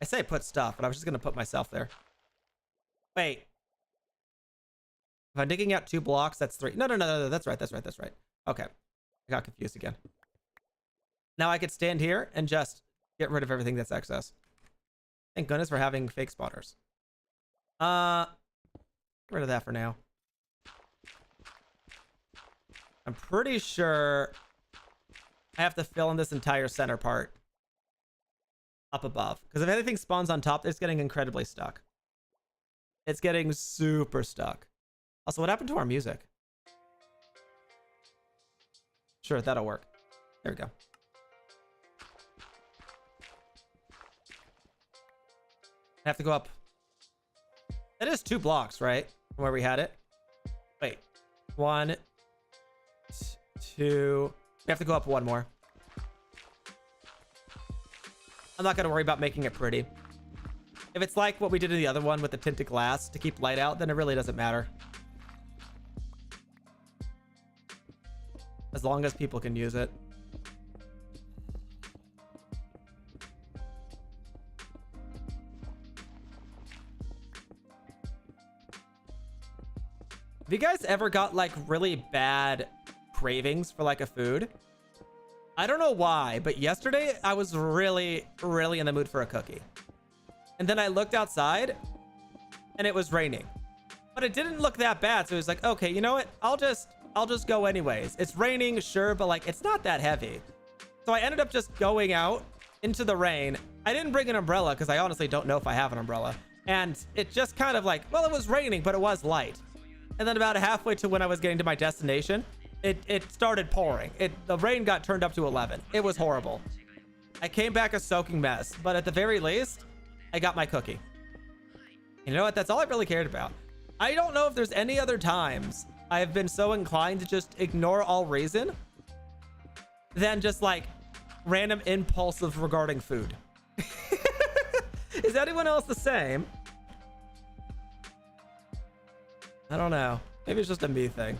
I say put stuff, but I was just going to put myself there. Wait. If I'm digging out 2 blocks, that's 3. No. That's right. Okay. I got confused again. Now I could stand here and just get rid of everything that's excess. Thank goodness for having fake spotters. Get rid of that for now. I'm pretty sure I have to fill in this entire center part up above. Because if anything spawns on top, it's getting incredibly stuck. It's getting super stuck. Also, what happened to our music? Sure, that'll work. There we go. I have to go up. That is 2 blocks, right? From where we had it. Wait. 1, 2. We have to go up 1 more. I'm not going to worry about making it pretty. If it's like what we did in the other one with the tinted glass to keep light out, then it really doesn't matter. As long as people can use it. Have you guys ever got like really bad cravings for like a food? I don't know why, but yesterday I was really in the mood for a cookie. And then I looked outside and it was raining. But it didn't look that bad, so it was like, okay, you know what? I'll just go anyways. It's raining, sure, but like it's not that heavy. So I ended up just going out into the rain. I didn't bring an umbrella because I honestly don't know if I have an umbrella. And it just kind of like, well, it was raining, but it was light. And then about halfway to when I was getting to my destination, it started pouring. The rain got turned up to 11. It was horrible. I came back a soaking mess, but at the very least, I got my cookie. You know what? That's all I really cared about. I don't know if there's any other times I have been so inclined to just ignore all reason than just like random impulsive regarding food. Is anyone else the same? I don't know. Maybe it's just a me thing.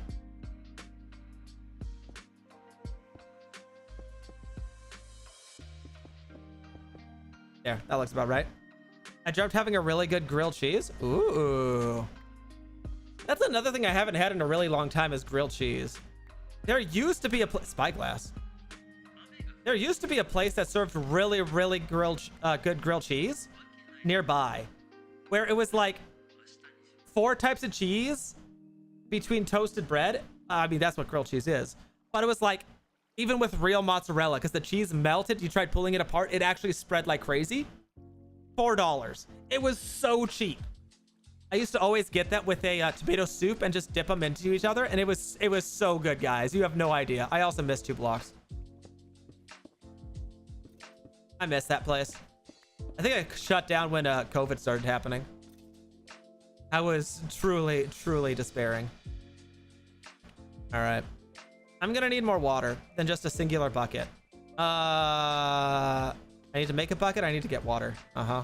There, that looks about right. I dreamt having a really good grilled cheese. Ooh. That's another thing I haven't had in a really long time is grilled cheese. There used to be a spyglass. There used to be a place that served really good grilled cheese nearby, where it was like 4 types of cheese between toasted bread. I mean, that's what grilled cheese is. But it was like, even with real mozzarella, because the cheese melted, you tried pulling it apart, it actually spread like crazy. $4. It was so cheap. I used to always get that with a tomato soup and just dip them into each other. And it was so good, guys. You have no idea. I also missed 2 blocks. I miss that place. I think I shut down when COVID started happening. I was truly despairing. All right. I'm going to need more water than just a singular bucket. I need to make a bucket. I need to get water. I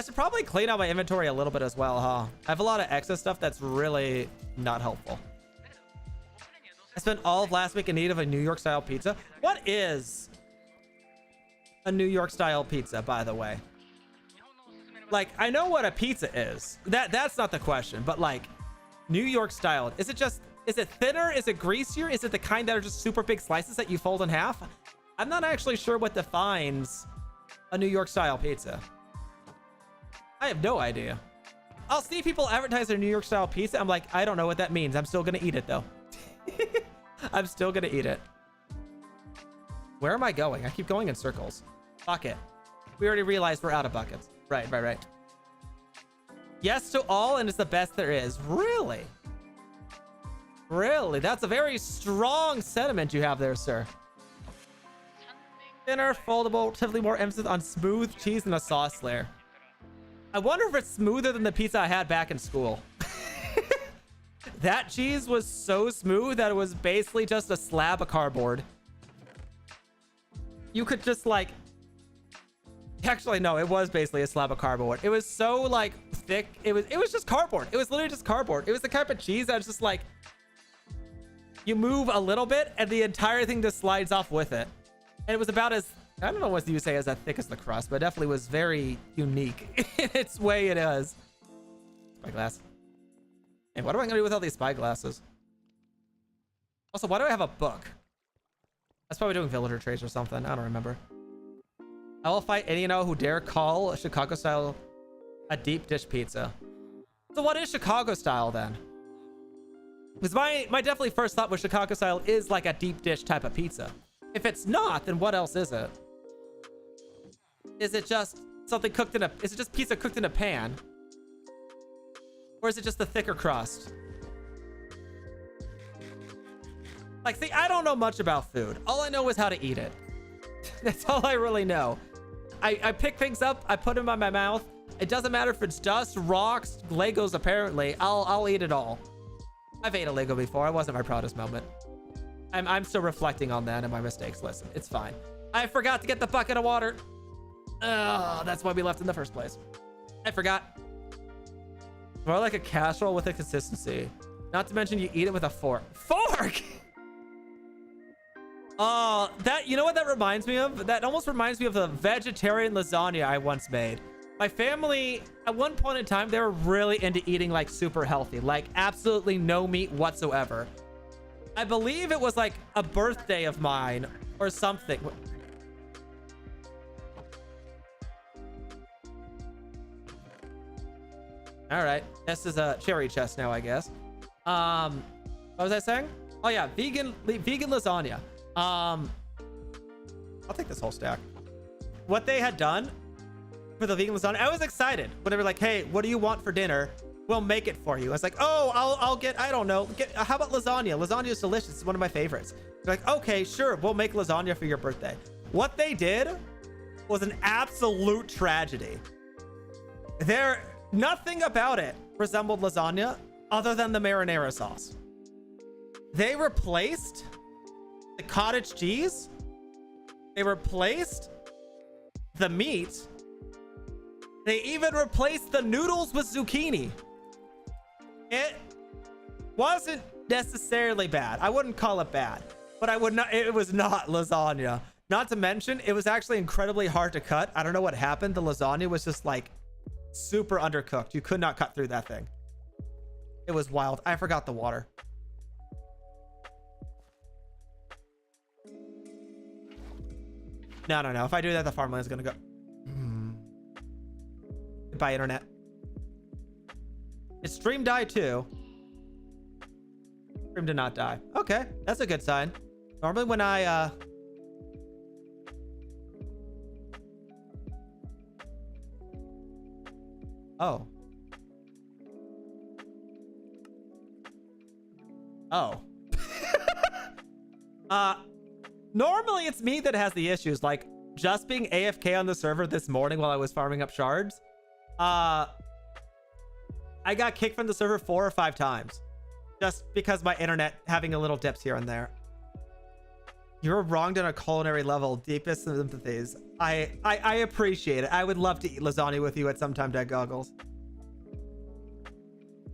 should probably clean out my inventory a little bit as well, huh? I have a lot of excess stuff that's really not helpful. I spent all of last week in need of a New York style pizza. What is a New York style pizza, by the way? Like, I know what a pizza is. That's not the question, but like New York style, is it thinner? Is it greasier? Is it the kind that are just super big slices that you fold in half? I'm not actually sure what defines a New York style pizza. I have no idea. I'll see people advertise their New York style pizza. I'm like, I don't know what that means. I'm still gonna eat it though. I'm still gonna eat it. Where am I going? I keep going in circles. Bucket. We already realized we're out of buckets. Right. Yes to all, and it's the best there is. Really? Really? That's a very strong sentiment you have there, sir. Thinner, foldable, typically more emphasis on smooth cheese than a sauce layer. I wonder if it's smoother than the pizza I had back in school. That cheese was so smooth that it was basically just a slab of cardboard. You could just like... Actually, no, it was basically a slab of cardboard. It was so like thick. It was just cardboard. It was literally just cardboard. It was the type of cheese that was just like... You move a little bit and the entire thing just slides off with it. And it was about as... I don't know what you say as that thick as the crust, but it definitely was very unique in its way it is. Spyglass. And what am I going to do with all these spyglasses? Also, why do I have a book? That's probably doing villager trades or something. I don't remember. I will fight any who dare call a Chicago style a deep dish pizza. So what is Chicago style then? Because my definitely first thought was Chicago style is like a deep dish type of pizza. If it's not, then what else is it? Is it just something cooked in a... Is it just pizza cooked in a pan? Or is it just the thicker crust? Like, see, I don't know much about food. All I know is how to eat it. That's all I really know. I pick things up, I put them in my mouth. It doesn't matter if it's dust, rocks, Legos, apparently. I'll eat it all. I've ate a Lego before. It wasn't my proudest moment. I'm still reflecting on that and my mistakes. Listen, it's fine. I forgot to get the bucket of water. Oh, that's why we left in the first place. I forgot. More like a casserole with a consistency. Not to mention you eat it with a fork. Fork! Oh, that, you know what that reminds me of? That almost reminds me of the vegetarian lasagna I once made. My family, at one point in time, they were really into eating like super healthy, like absolutely no meat whatsoever. I believe it was like a birthday of mine or something. All right, this is a cherry chest now, I guess. What was I saying? Oh yeah, vegan lasagna. I'll take this whole stack. What they had done for the vegan lasagna, I was excited when they were like, hey, what do you want for dinner? We'll make it for you. I was like, oh, I'll get, I don't know, how about lasagna? Lasagna is delicious. It's one of my favorites. They're like, okay, sure, we'll make lasagna for your birthday. What they did was an absolute tragedy. Nothing about it resembled lasagna other than the marinara sauce. They replaced the cottage cheese. They replaced the meat. They even replaced the noodles with zucchini. It wasn't necessarily bad. I wouldn't call it bad, but it was not lasagna. Not to mention, it was actually incredibly hard to cut. I don't know what happened. The lasagna was just like super undercooked. You could not cut through that thing. It was wild. I forgot the water. No. If I do that, the farmland's gonna go. Goodbye, internet. Did stream die too? Stream did not die. Okay, that's a good sign. Normally when I Oh. Normally it's me that has the issues, like just being AFK on the server this morning while I was farming up shards. I got kicked from the server 4 or 5 times just because my internet having a little dips here and there. You're wronged on a culinary level. Deepest sympathies. I appreciate it. I would love to eat lasagna with you at some time, Dead Goggles.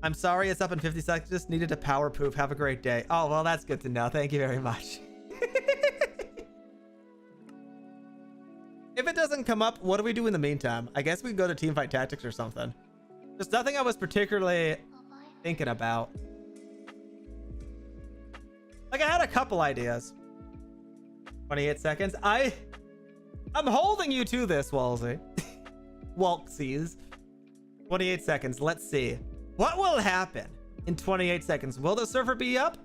I'm sorry it's up in 50 seconds. Just needed to power poof. Have a great day. Oh, well, that's good to know. Thank you very much. If it doesn't come up, what do we do in the meantime? I guess we can go to Teamfight Tactics or something. There's nothing I was particularly thinking about. Like, I had a couple ideas. 28 seconds. I'm holding you to this, Walsey. Walksies. 28 seconds. Let's see. What will happen in 28 seconds? Will the server be up?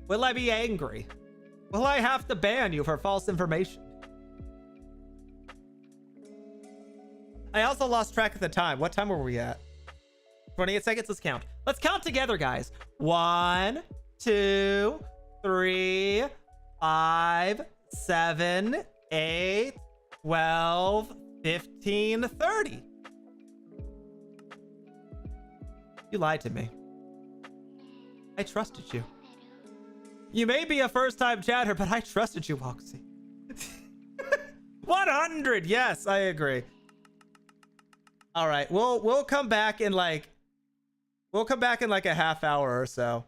Will I be angry? Will I have to ban you for false information? I also lost track of the time. What time were we at? 28 seconds. Let's count. Let's count together, guys. 1, 2, 3, 5, 7, 8, 12, 15, 30. You lied to me. I trusted you. You may be a first-time chatter, but I trusted you, Woxy. 100. Yes, I agree. All right, we'll come back in like a half hour or so.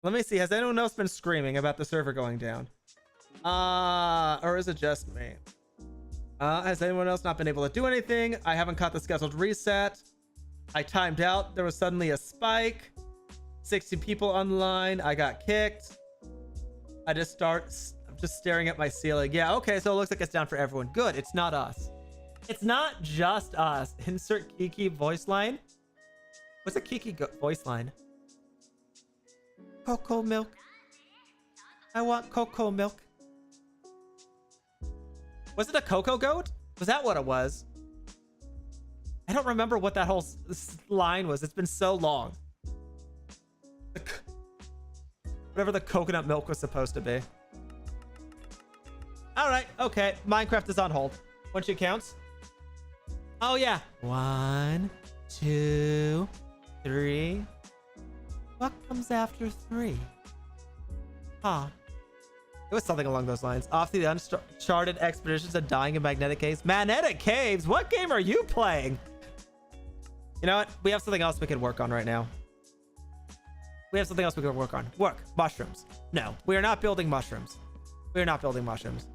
Let me see. Has anyone else been screaming about the server going down? Or is it just me? Has anyone else not been able to do anything? I haven't caught the scheduled reset. I timed out. There was suddenly a spike. 60 people online. I got kicked. I'm just staring at my ceiling. Yeah, okay, so it looks like it's down for everyone. Good, it's not us. It's not just us. Insert Kiki voice line. What's a Kiki voice line? Cocoa milk. I want cocoa milk. Was it a cocoa goat? Was that what it was? I don't remember what that whole line was. It's been so long. Whatever the coconut milk was supposed to be. All right, okay. Minecraft is on hold. Once it counts. Oh yeah. 1, 2, 3. What comes after 3? Huh. It was something along those lines. Off to the uncharted expeditions and dying in magnetic caves. Magnetic caves? What game are you playing? You know what? We have something else we can work on right now. We have something else we can work on. Work. Mushrooms. No, we are not building mushrooms. We are not building mushrooms.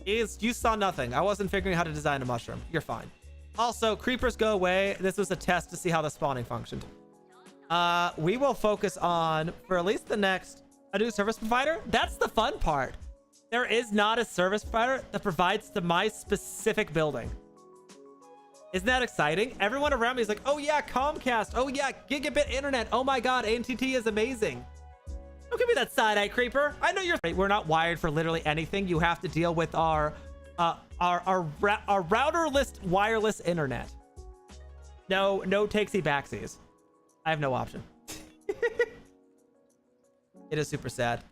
You saw nothing. I wasn't figuring out how to design a mushroom. You're fine. Also, creepers go away. This was a test to see how the spawning functioned. We will focus on, for at least the next, a new service provider. That's the fun part. There is not a service provider that provides to my specific building. Isn't that exciting? Everyone around me is like, oh yeah, Comcast. Oh yeah, gigabit internet. Oh my God, AT&T is amazing. Don't give me that side-eye, creeper. I know you're... We're not wired for literally anything. You have to deal with our routerless wireless internet. No takesy backsies. I have no option. It is super sad.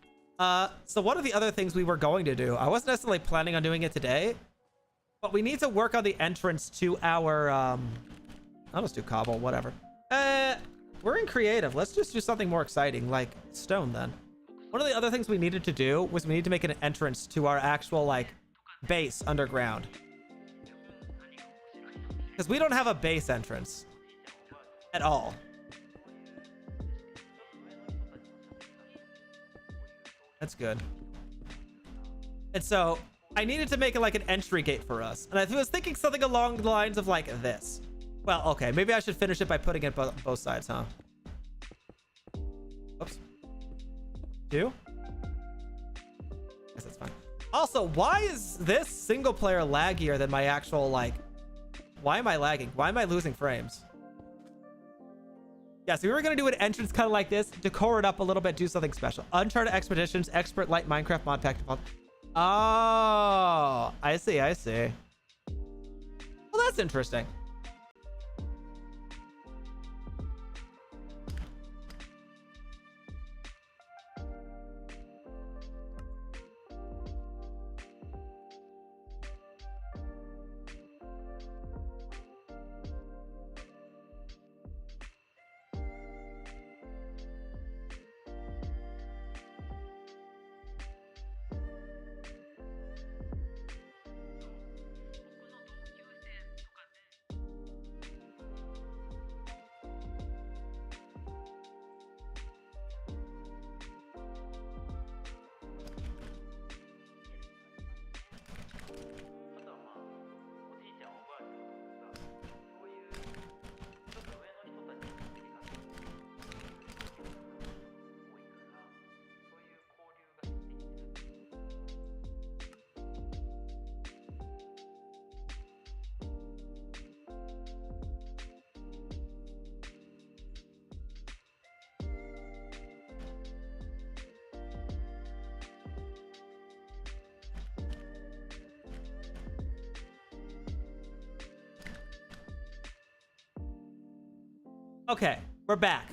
So one of the other things we were going to do, I wasn't necessarily planning on doing it today, but we need to work on the entrance to our, I'll just do cobble, whatever. We're in creative. Let's just do something more exciting, like stone then. One of the other things we needed to do was we need to make an entrance to our actual, like, base underground. Because we don't have a base entrance at all. That's good. And so I needed to make it like an entry gate for us. And I was thinking something along the lines of like this. Well, okay, maybe I should finish it by putting it both sides, huh? Oops. 2? Guess that's fine. Also, why is this single player laggier than my actual, like... Why am I lagging? Why am I losing frames? Yeah, so we were going to do an entrance kind of like this, decor it up a little bit, do something special. Uncharted Expeditions, Expert Light Minecraft Mod Pack Default. Oh, I see, I see. Well, that's interesting. Okay, we're back.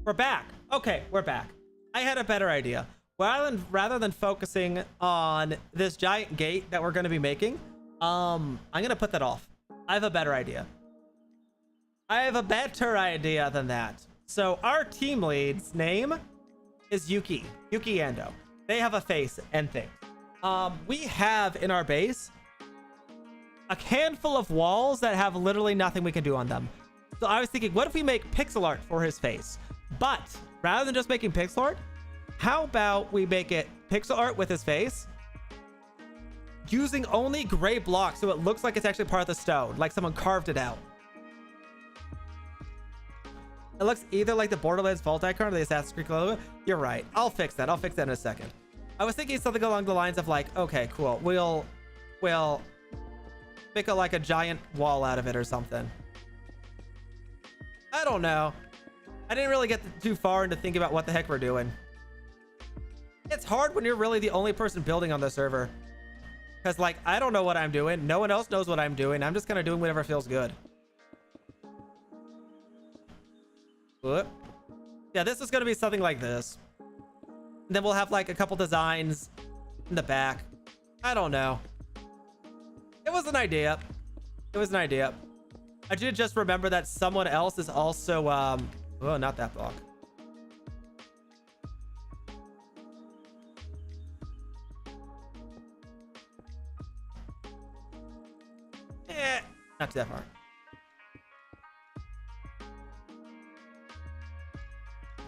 We're back. Okay, we're back. I had a better idea. Rather than focusing on this giant gate that we're going to be making, I'm going to put that off. I have a better idea. I have a better idea than that. So our team lead's name is Yuki Ando. They have a face and things. We have in our base a handful of walls that have literally nothing we can do on them. So I was thinking, what if we make pixel art for his face? But rather than just making pixel art, how about we make it pixel art with his face using only gray blocks so it looks like it's actually part of the stone, like someone carved it out. It looks either like the Borderlands vault icon or the Assassin's Creed logo. You're right. I'll fix that. I'll fix that in a second. I was thinking something along the lines of like, okay, cool. We'll make like a giant wall out of it or something. I don't know. I didn't really get too far into thinking about what the heck we're doing. It's hard when you're really the only person building on the server. Because, like, I don't know what I'm doing. No one else knows what I'm doing. I'm just kind of doing whatever feels good. Whoop. Yeah, this is going to be something like this. And then we'll have, like, a couple designs in the back. I don't know. It was an idea. It was an idea. I did just remember that someone else is also, oh, not that block. Not too that far.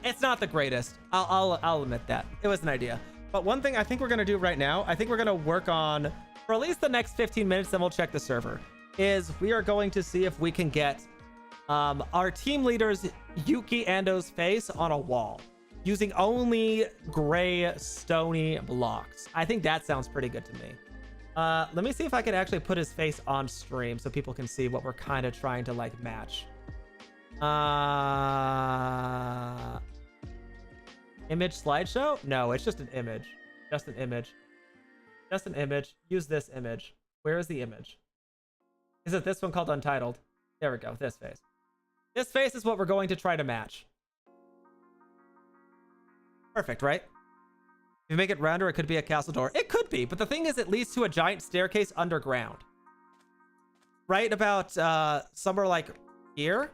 It's not the greatest. I'll admit that. It was an idea. But one thing I think we're going to do right now, I think we're going to work on, for at least the next 15 minutes, then we'll check the server, is we are going to see if we can get our team leader's Yuki Ando's face on a wall using only gray stony blocks. I think that sounds pretty good to me. Let me see if I can actually put his face on stream so people can see what we're kind of trying to like match. Image slideshow? No, it's just an image. Just an image. Just an image. Use this image. Where is the image? Is it this one called Untitled? There we go. This face. This face is what we're going to try to match. Perfect, right? If you make it rounder, it could be a castle door. It could be, but the thing is it leads to a giant staircase underground. Right about somewhere like here.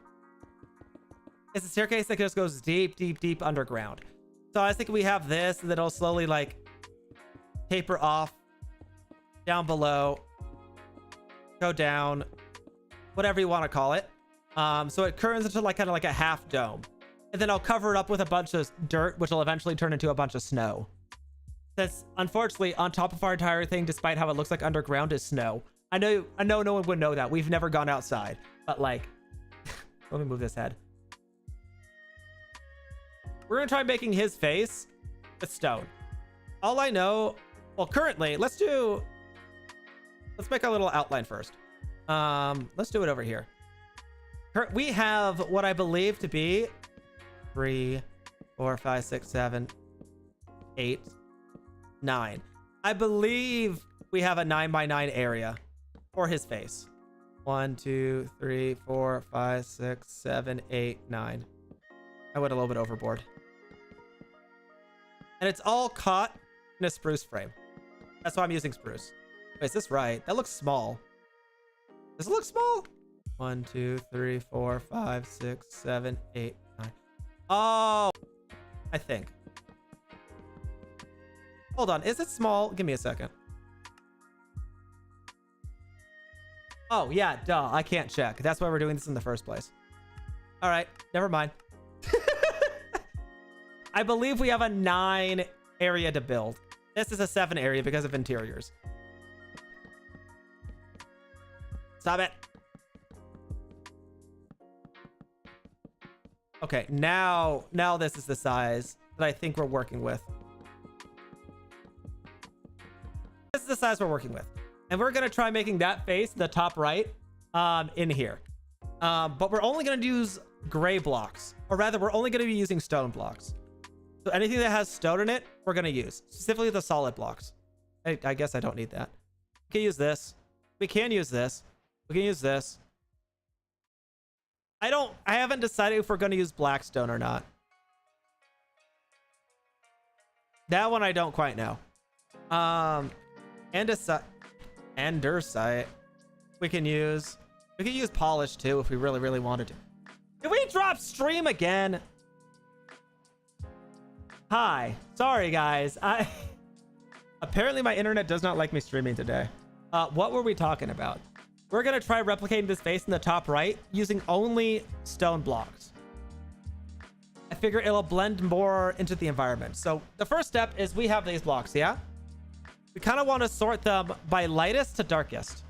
It's a staircase that just goes deep, deep, deep underground. So I was thinking we have this, and then it'll slowly like taper off down below, go down, whatever you want to call it. So it turns into like kind of like a half dome. And then I'll cover it up with a bunch of dirt, which will eventually turn into a bunch of snow. That's unfortunately on top of our entire thing, despite how it looks like underground, is snow. I know no one would know that. We've never gone outside, but like, let me move this head. We're gonna try making his face with stone. All I know, well, currently, let's make a little outline first. Let's do it over here. We have what I believe to be 3, 4, 5, 6, 7, 8, 9. I believe we have a 9x9 area for his face. 1, 2, 3, 4, 5, 6, 7, 8, 9. I went a little bit overboard. And it's all caught in a spruce frame. That's why I'm using spruce. Wait, is this right? That looks small. Does it look small? 1, 2, 3, 4, 5, 6, 7, 8, 9. Oh, I think. Hold on. Is it small? Give me a second. Oh, yeah. Duh. I can't check. That's why we're doing this in the first place. All right. Never mind. I believe we have a 9 area to build. This is a 7 area because of interiors. Stop it. Okay, now this is the size that I think we're working with. This is the size we're working with. And we're going to try making that face, the top right, in here. But we're only going to use gray blocks. Or rather, we're only going to be using stone blocks. So anything that has stone in it, we're going to use. Specifically the solid blocks. I guess I don't need that. We can use this. We can use this. We can use this. I haven't decided if we're going to use blackstone or not. That one I don't quite know. Andesite. We can use polish too if we really, really wanted to. Did we drop stream again? Hi. Sorry, guys. Apparently my internet does not like me streaming today. What were we talking about? We're going to try replicating this face in the top right using only stone blocks. I figure it'll blend more into the environment. So the first step is we have these blocks, yeah? We kind of want to sort them by lightest to darkest.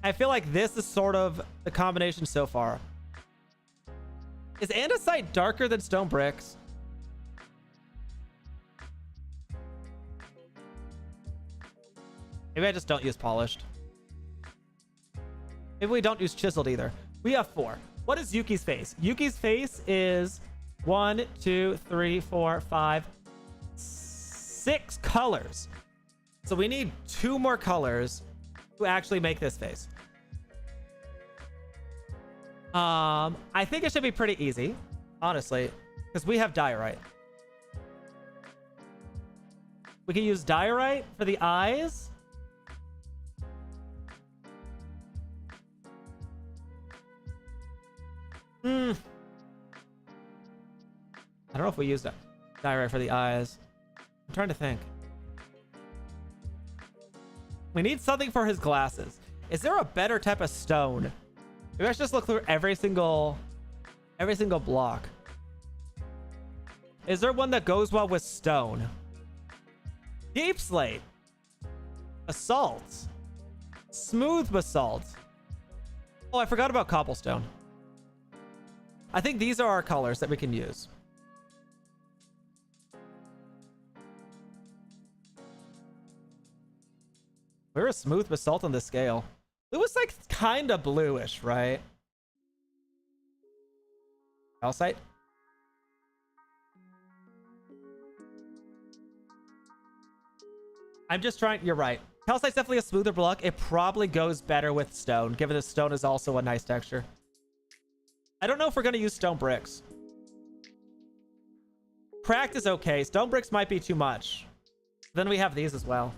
I feel like this is sort of the combination so far. Is andesite darker than stone bricks? Maybe I just don't use polished. Maybe we don't use chiseled either. We have 4. What is Yuki's face? Yuki's face is 1, 2, 3, 4, 5, 6 colors. So we need 2 more colors to actually make this face. I think it should be pretty easy, honestly, because we have diorite. We can use diorite for the eyes. I don't know if we used diorite for the eyes. I'm trying to think. We need something for his glasses. Is there a better type of stone? Maybe I should just look through every single block. Is there one that goes well with stone? Deep slate. Basalt. Smooth basalt. Oh, I forgot about cobblestone. I think these are our colors that we can use. Where is smooth basalt on the scale? It was like kind of bluish, right? Calcite? I'm just trying. You're right. Calcite's definitely a smoother block. It probably goes better with stone, given that stone is also a nice texture. I don't know if we're going to use stone bricks. Cracked is okay. Stone bricks might be too much. Then we have these as well.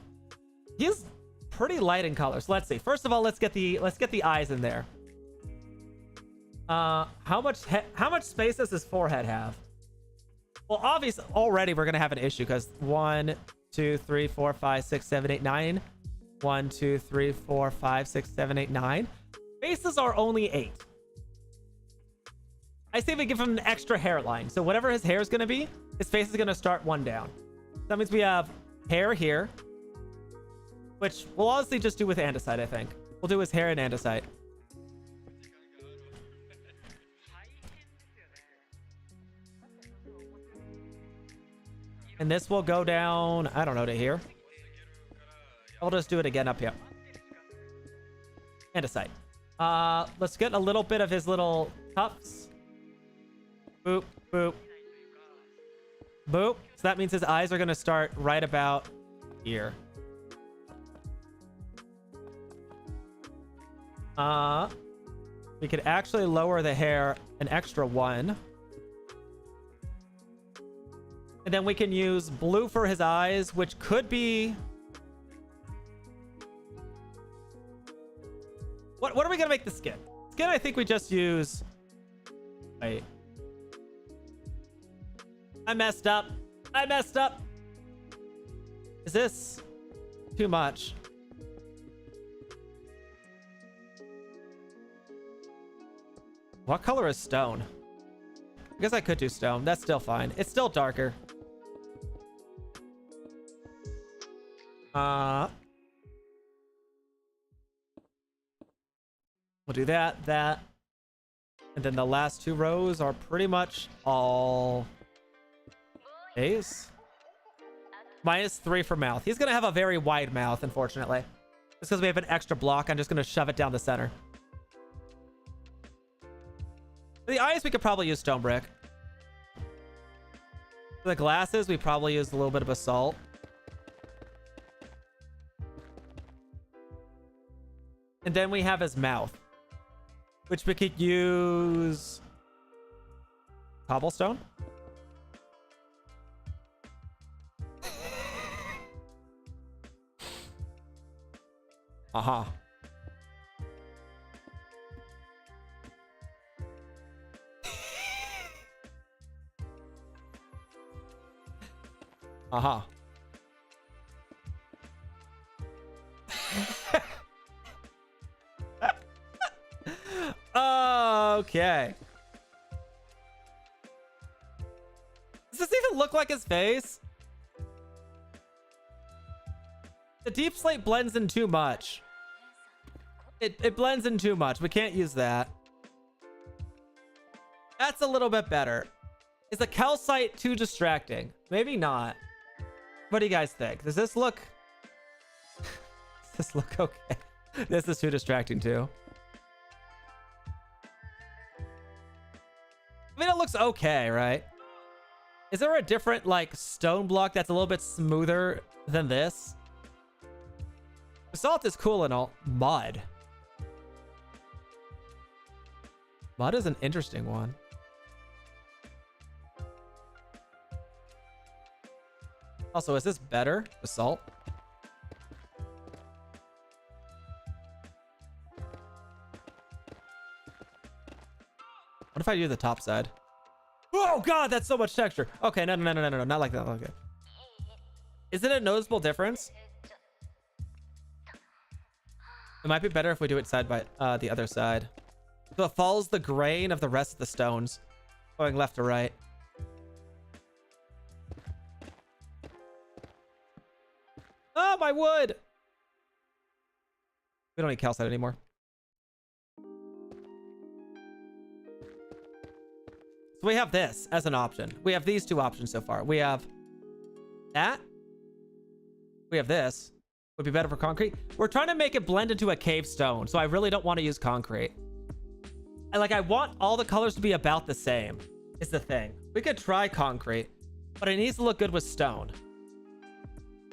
He's pretty light in color. So let's see. First of all, let's get the eyes in there. How much space does his forehead have? Well, obviously, already we're gonna have an issue because 1, 2, 3, 4, 5, 6, 7, 8, 9. 1, 2, 3, 4, 5, 6, 7, 8, 9. Faces are only 8. I say we give him an extra hairline. So whatever his hair is going to be, his face is going to start 1 down. That means we have hair here, which we'll honestly just do with andesite, I think. We'll do his hair in andesite. And this will go down, I don't know, to here. I'll just do it again up here. Andesite. Let's get a little bit of his little tufts. Boop, boop, boop. So that means his eyes are going to start right about here. We could actually lower the hair an extra 1. And then we can use blue for his eyes, which could be... What are we going to make the skin? Skin, I think we just use... Wait. I messed up. Is this too much? What color is stone? I guess I could do stone. That's still fine. It's still darker. We'll do that. And then the last 2 rows are pretty much all A's. -3 for mouth. He's going to have a very wide mouth, unfortunately. Just because we have an extra block, I'm just going to shove it down the center. For the eyes, we could probably use stone brick. For the glasses, we probably use a little bit of basalt. And then we have his mouth. which we could use cobblestone. Uh-huh. Uh-huh. Okay. Does this even look like his face? The deep slate blends in too much. It blends in too much. We can't use that. That's a little bit better. Is the calcite too distracting? Maybe not. What do you guys think? Does this look... Does this look okay? This is too distracting too. I mean, it looks okay, right? Is there a different, like, stone block that's a little bit smoother than this? Basalt is cool and all. Mud. Mud is an interesting one. Also, is this better? Basalt? What if I do the top side? Oh god, that's so much texture. Okay, no, not like that. Okay. Isn't it a noticeable difference? It might be better if we do it side by the other side. So it follows the grain of the rest of the stones, going left to right. Oh, my wood! We don't need calcite anymore. So we have this as an option. We have these two options so far. We have that. We have this. Would be better for concrete. We're trying to make it blend into a cave stone, so I really don't want to use concrete. I want all the colors to be about the same, is the thing. We could try concrete, but it needs to look good with stone.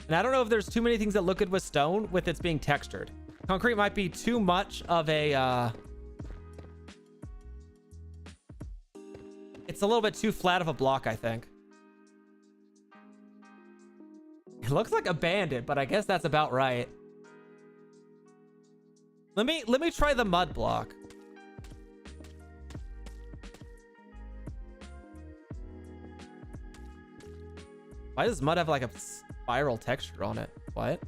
And I don't know if there's too many things that look good with stone with its being textured. Concrete might be too much of a... It's a little bit too flat of a block, I think. It looks like abandoned, but I guess that's about right. Let me try the mud block. Why does mud have like a spiral texture on it? What?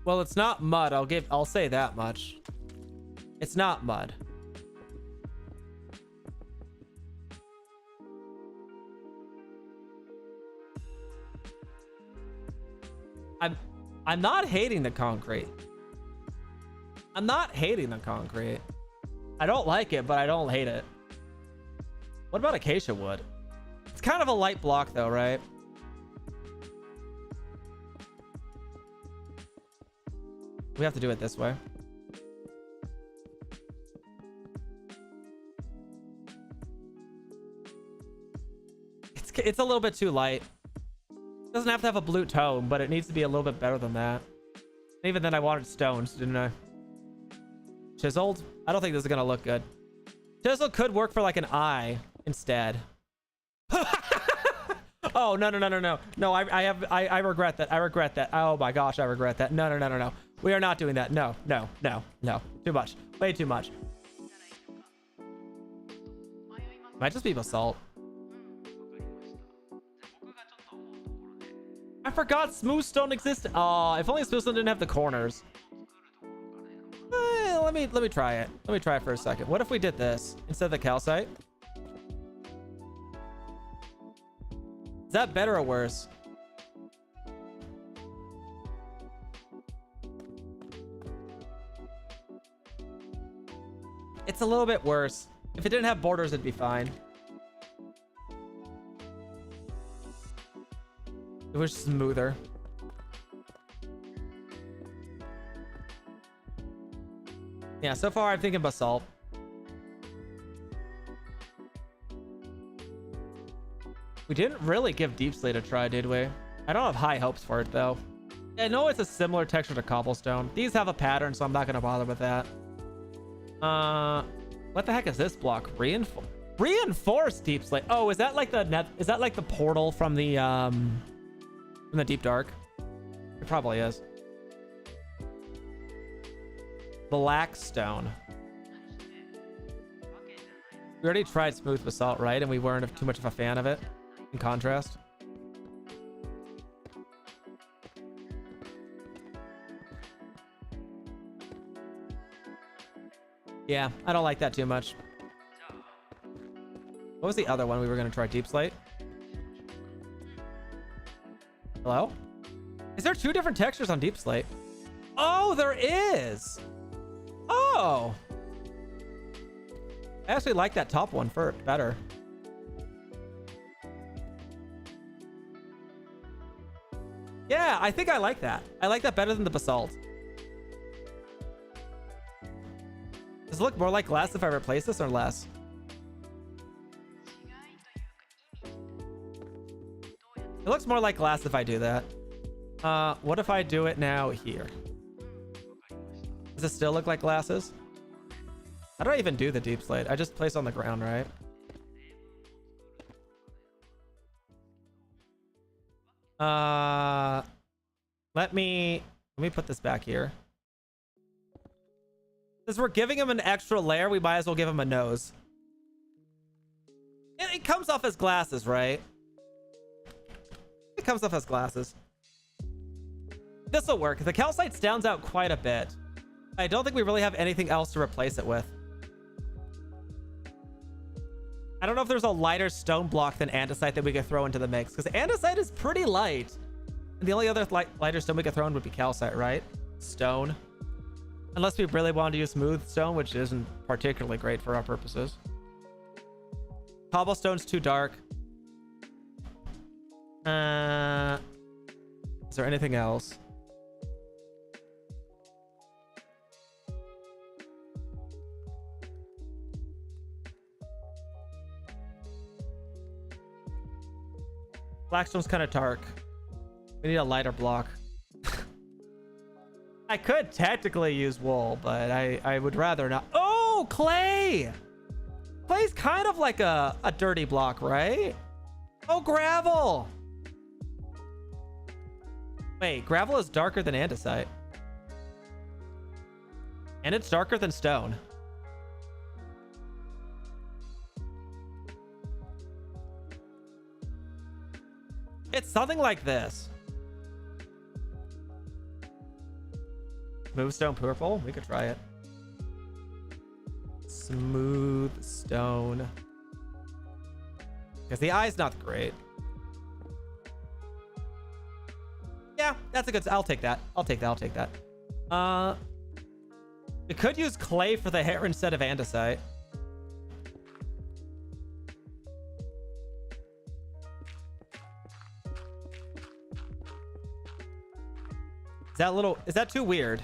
Well, it's not mud. I'll say that much. It's not mud. I'm not hating the concrete. I'm not hating the concrete. I don't like it, but I don't hate it. What about acacia wood? It's kind of a light block though, right? We have to do it this way. It's a little bit too light. It doesn't have to have a blue tone, but it needs to be a little bit better than that. Even then I wanted stones, didn't I? Chiseled? I don't think this is gonna look good. Chisel could work for like an eye instead. Oh, no. No, I regret that. I regret that. Oh my gosh, I regret that. No. We are not doing that. No. Too much. Way too much. Might just be basalt. I forgot smooth stone existed. Oh, if only smooth stone didn't have the corners. Let me try it. Let me try it for a second. What if we did this instead of the calcite? Is that better or worse? It's a little bit worse. If it didn't have borders, it'd be fine. It was smoother. Yeah, so far I'm thinking basalt. We didn't really give Deep Slate a try, did we? I don't have high hopes for it, though. I know it's a similar texture to cobblestone. These have a pattern, so I'm not going to bother with that. What the heck is this block? Reinforced Deep Slate. Oh, is that like the portal from the Deep Dark? It probably is. Black stone. We already tried smooth basalt, right? And we weren't too much of a fan of it. In contrast. Yeah, I don't like that too much. What was the other one we were going to try? Deep Slate? Hello? Is there 2 different textures on Deep Slate? Oh, there is! Oh! I actually like that top one better. Yeah, I think I like that. I like that better than the basalt. Does it look more like glass if I replace this or less? It looks more like glass if I do that. What if I do it now here? Does it still look like glasses? How do I even do the Deep Slate? I just place on the ground, right? Let me put this back here. Since we're giving him an extra layer, we might as well give him a nose. It comes off as glasses, right? It comes off as glasses. This'll work. The calcite stands out quite a bit. I don't think we really have anything else to replace it with. I don't know if there's a lighter stone block than andesite that we could throw into the mix, because andesite is pretty light. And the only other lighter stone we could throw in would be calcite, right? Stone. Unless we really wanted to use smooth stone, which isn't particularly great for our purposes. Cobblestone's too dark. Is there anything else? Blackstone's kind of dark. We need a lighter block. I could technically use wool, but I would rather not. Oh, clay! Clay's kind of like a dirty block, right? Oh, gravel! Wait, gravel is darker than andesite. And it's darker than stone. It's something like this. Smooth stone purple? We could try it. Smooth stone. Because the eye's not great. Yeah, that's a good... I'll take that. I'll take that. We could use clay for the hair instead of andesite. Is that too weird?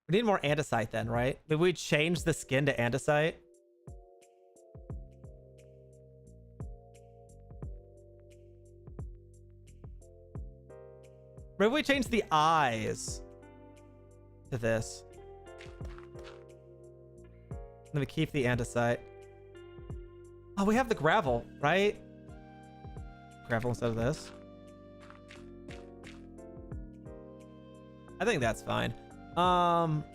We need more andesite then, right? Maybe we change the skin to andesite. Maybe we change the eyes to this. Let me keep the andesite. Oh, we have the gravel, right? Gravel instead of this. I think that's fine. I'm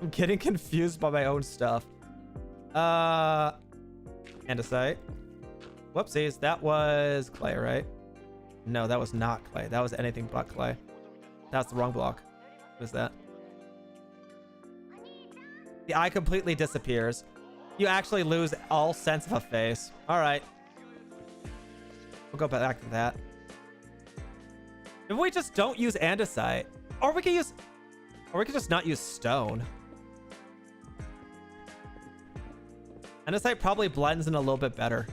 getting confused by my own stuff. Andesite. Whoopsies, that was clay, right? No, that was not clay. That was anything but clay. That's the wrong block. What is that? The eye completely disappears. You actually lose all sense of a face. All right. We'll go back to that. If we just don't use andesite, or we could just not use stone. Andesite probably blends in a little bit better.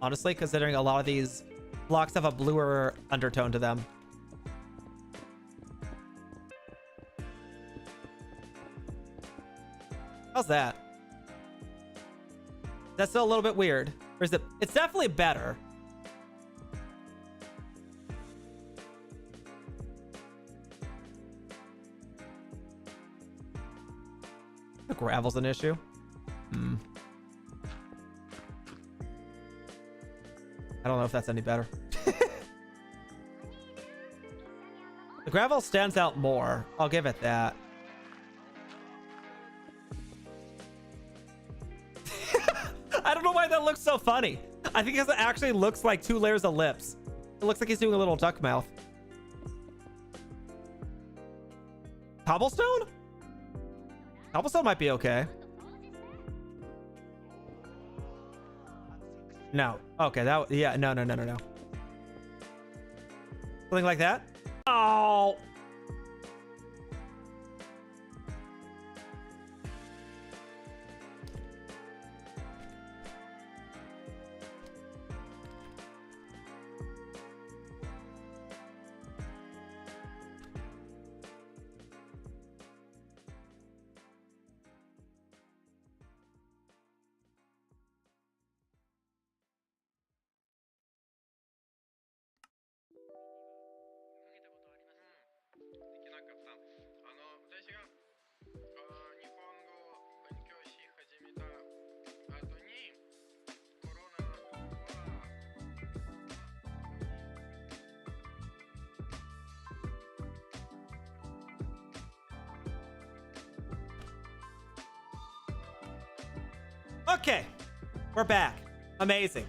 Honestly, considering a lot of these blocks have a bluer undertone to them. How's that? That's still a little bit weird. Or is it? It's definitely better. The gravel's an issue. I don't know if that's any better. The gravel stands out more. I'll give it that. I don't know why that looks so funny. I think it actually looks like 2 layers of lips. It looks like he's doing a little duck mouth. Cobblestone? Cobblestone might be okay. No. Okay, that... Yeah, no. Something like that? Oh! Okay, we're back. Amazing.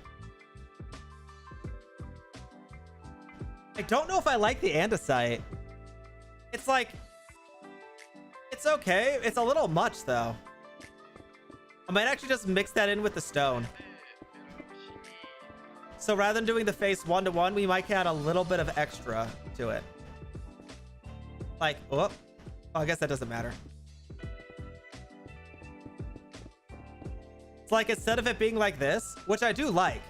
I don't know if I like the andesite. It's like, it's okay. It's a little much though. I might actually just mix that in with the stone. So rather than doing the face 1-to-1, we might add a little bit of extra to it. Like, oh, I guess that doesn't matter. It's like, instead of it being like this, which I do like,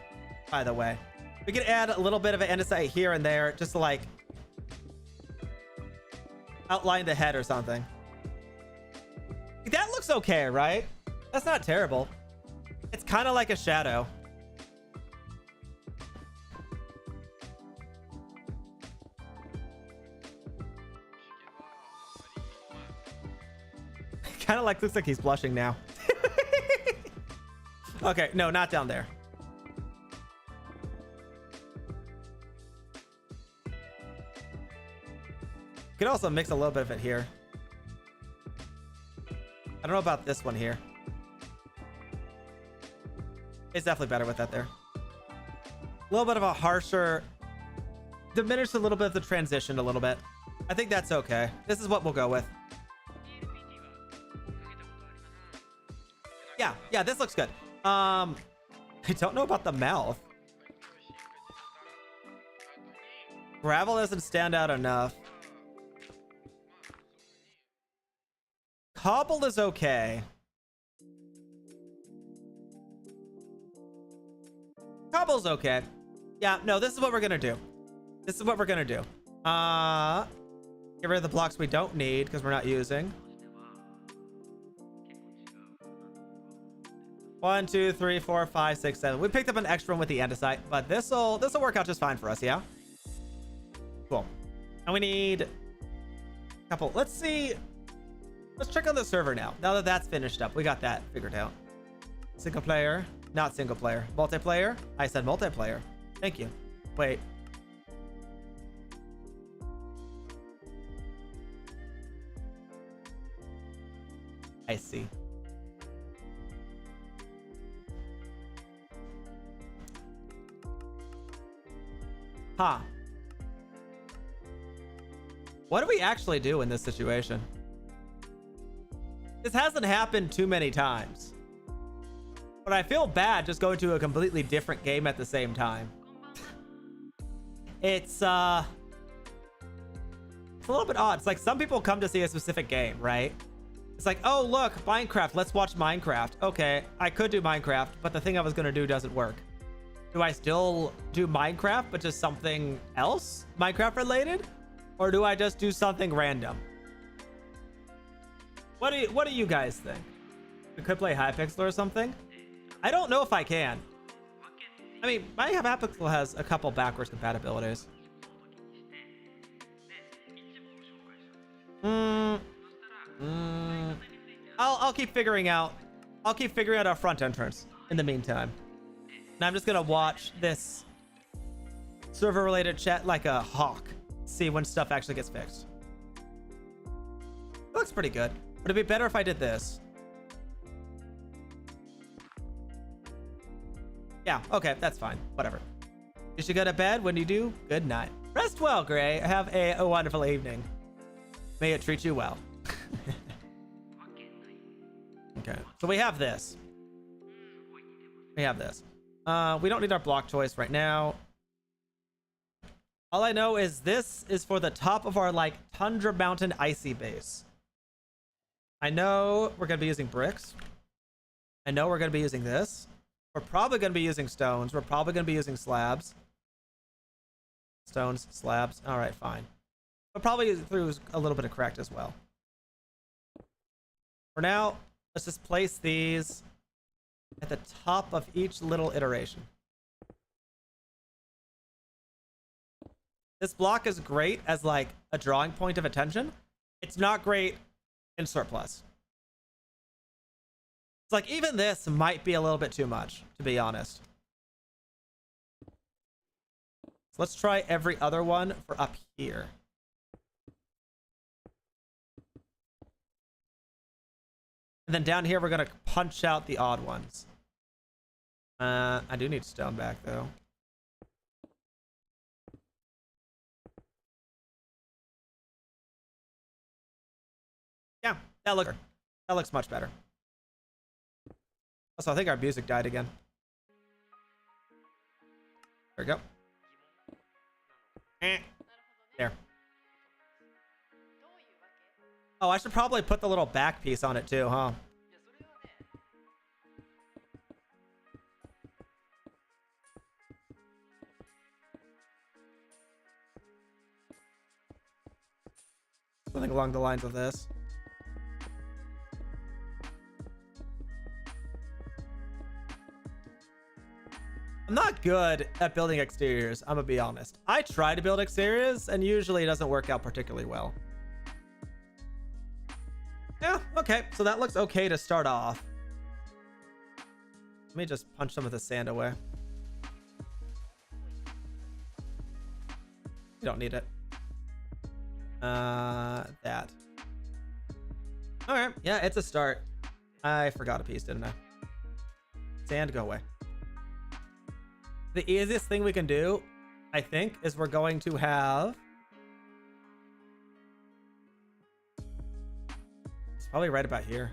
by the way, we could add a little bit of an andesite here and there just to like outline the head or something. That looks okay, right? That's not terrible. It's kind of like a shadow. Kind of like, looks like he's blushing now. Okay, no, not down there. Could also mix a little bit of it here. I don't know about this one here. It's definitely better with that there. A little bit of a harsher, diminish a little bit of the transition a little bit. I think that's okay. This is what we'll go with. Yeah, this looks good. I don't know about the mouth. Gravel doesn't stand out enough. Cobble is okay. Cobble's okay. Yeah, no, this is what we're gonna do. This is what we're gonna do. Get rid of the blocks we don't need because we're not using. 1, 2, 3, 4, 5, 6, 7. We picked up an extra one with the andesite, but this'll work out just fine for us, yeah? Cool. And we need a couple. Let's see. Let's check on the server now. Now that that's finished up, we got that figured out. Single player, not single player. Multiplayer. I said multiplayer. Thank you. Wait. I see. Huh. What do we actually do in this situation? This hasn't happened too many times. But I feel bad just going to a completely different game at the same time. It's a little bit odd. It's like some people come to see a specific game, right? It's like, oh, look, Minecraft. Let's watch Minecraft. Okay, I could do Minecraft, but the thing I was going to do doesn't work. Do I still do Minecraft, but just something else Minecraft related? Or do I just do something random? What do you guys think? We could play Hypixel or something. I don't know if I can. I mean, my Hypixel has a couple backwards compatibilities. I'll keep figuring out. I'll keep figuring out our front entrance in the meantime. And I'm just gonna watch this server-related chat like a hawk. See when stuff actually gets fixed. It looks pretty good. Would it be better if I did this? Yeah, okay, that's fine. Whatever. You should go to bed. When you do, good night. Rest well, Gray. Have a wonderful evening. May it treat you well. Okay, so we have this. We have this. We don't need our block choice right now. All I know is this is for the top of our, like, Tundra Mountain icy base. I know we're going to be using bricks. I know we're going to be using this. We're probably going to be using stones. We're probably going to be using slabs. Stones, slabs. All right, fine. But probably through a little bit of cracked as well. For now, let's just place these at the top of each little iteration. This block is great as like a drawing point of attention. It's not great in surplus. It's like even this might be a little bit too much, to be honest. So let's try every other one for up here. And then down here, we're going to punch out the odd ones. I do need stone back, though. Yeah, that looks much better. Also, I think our music died again. There we go. There. Oh, I should probably put the little back piece on it too, huh? Something along the lines of this. I'm not good at building exteriors, I'm gonna be honest. I try to build exteriors, and usually it doesn't work out particularly well. Yeah, okay, so that looks okay to start off. Let me just punch some of the sand away. You don't need it. That. Alright, yeah, it's a start. I forgot a piece, didn't I? Sand, go away. The easiest thing we can do, I think, is we're going to have... It's probably right about here.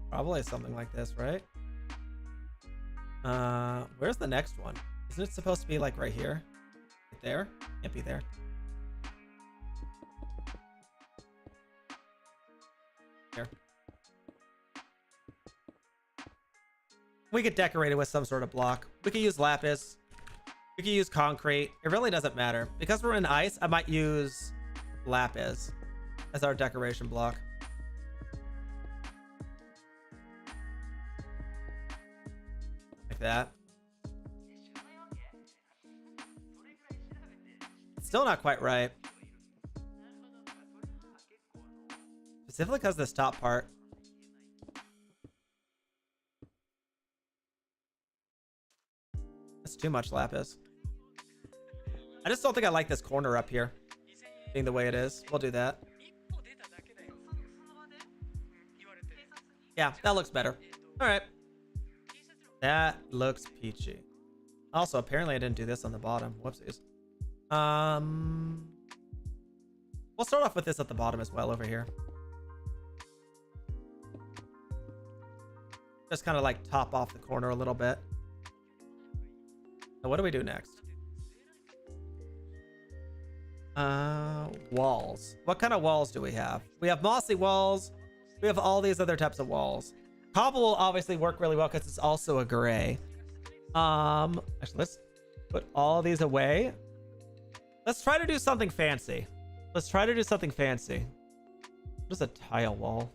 Probably something like this, right? Where's the next one? Isn't it supposed to be like right here? Right there? Can't be there. Here. We could decorate it with some sort of block. We could use lapis. We could use concrete. It really doesn't matter. Because we're in ice, I might use lapis as our decoration block. That. It's still not quite right. Specifically because this top part. That's too much lapis. I just don't think I like this corner up here being the way it is. We'll do that. Yeah, that looks better. All right. That looks peachy. Also, apparently I didn't do this on the bottom. Whoopsies. We'll start off with this at the bottom as well over here. Just kind of like top off the corner a little bit. So what do we do next? Walls. What kind of walls do we have? We have mossy walls. We have all these other types of walls. Cobble will obviously work really well because it's also a gray. Actually, let's put all these away. Let's try to do something fancy. Let's try to do something fancy. What is a tile wall?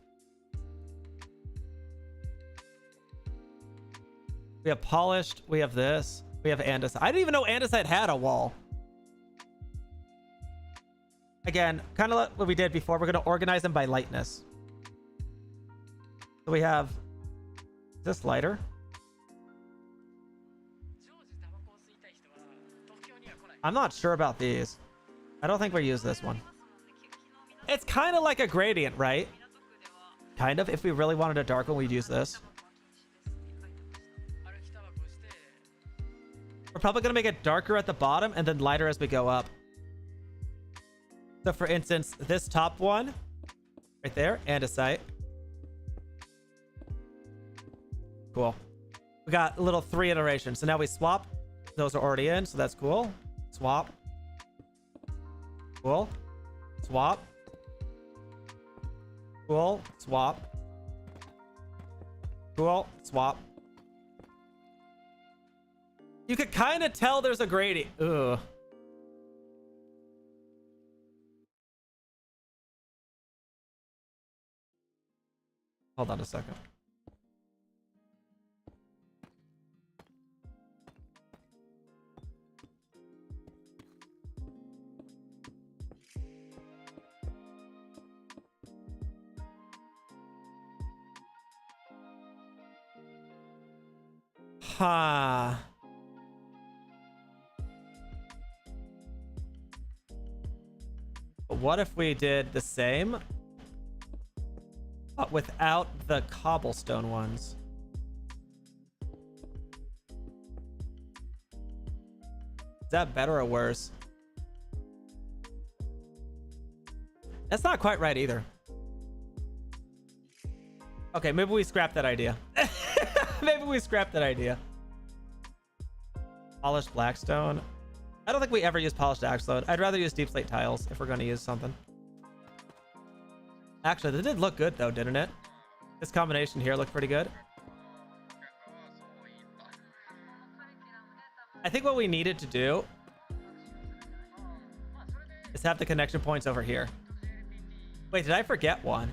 We have polished. We have this. We have andesite. I didn't even know andesite had a wall. Again, kind of like what we did before. We're going to organize them by lightness. So we have this lighter. I'm not sure about these. I don't think we use this one. It's kind of like a gradient, right? Kind of. If we really wanted a dark one, we'd use this. We're probably going to make it darker at the bottom and then lighter as we go up. So for instance, this top one right there, andesite. Cool. We got a little 3 iterations. So now we swap. Those are already in, so that's cool. Swap. Cool. Swap. Cool. Swap. Cool. Swap. You could kind of tell there's a gradient. Ugh. Hold on a second. Huh. But what if we did the same, but without the cobblestone ones? Is that better or worse? That's not quite right either. Okay, maybe we scrap that idea. Maybe we scrap that idea. Polished blackstone. I don't think we ever use polished blackstone. I'd rather use deep slate tiles if we're going to use something. Actually, that did look good though, didn't it? This combination here looked pretty good. I think what we needed to do is have the connection points over here. Wait, did I forget one?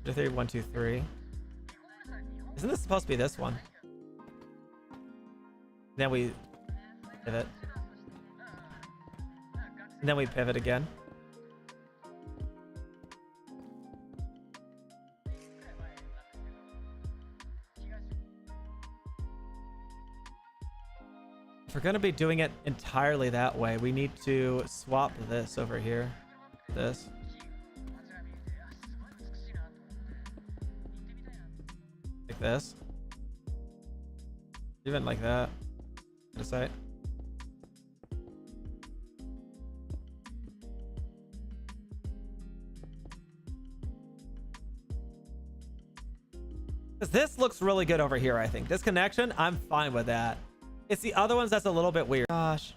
1, 2, 3. Isn't this supposed to be this one? Then we pivot. And then we pivot again. If we're going to be doing it entirely that way, we need to swap this over here. This. Like this. Even like that. Decide. Because this looks really good over here, I think. This connection, I'm fine with that. It's the other ones that's a little bit weird. Gosh.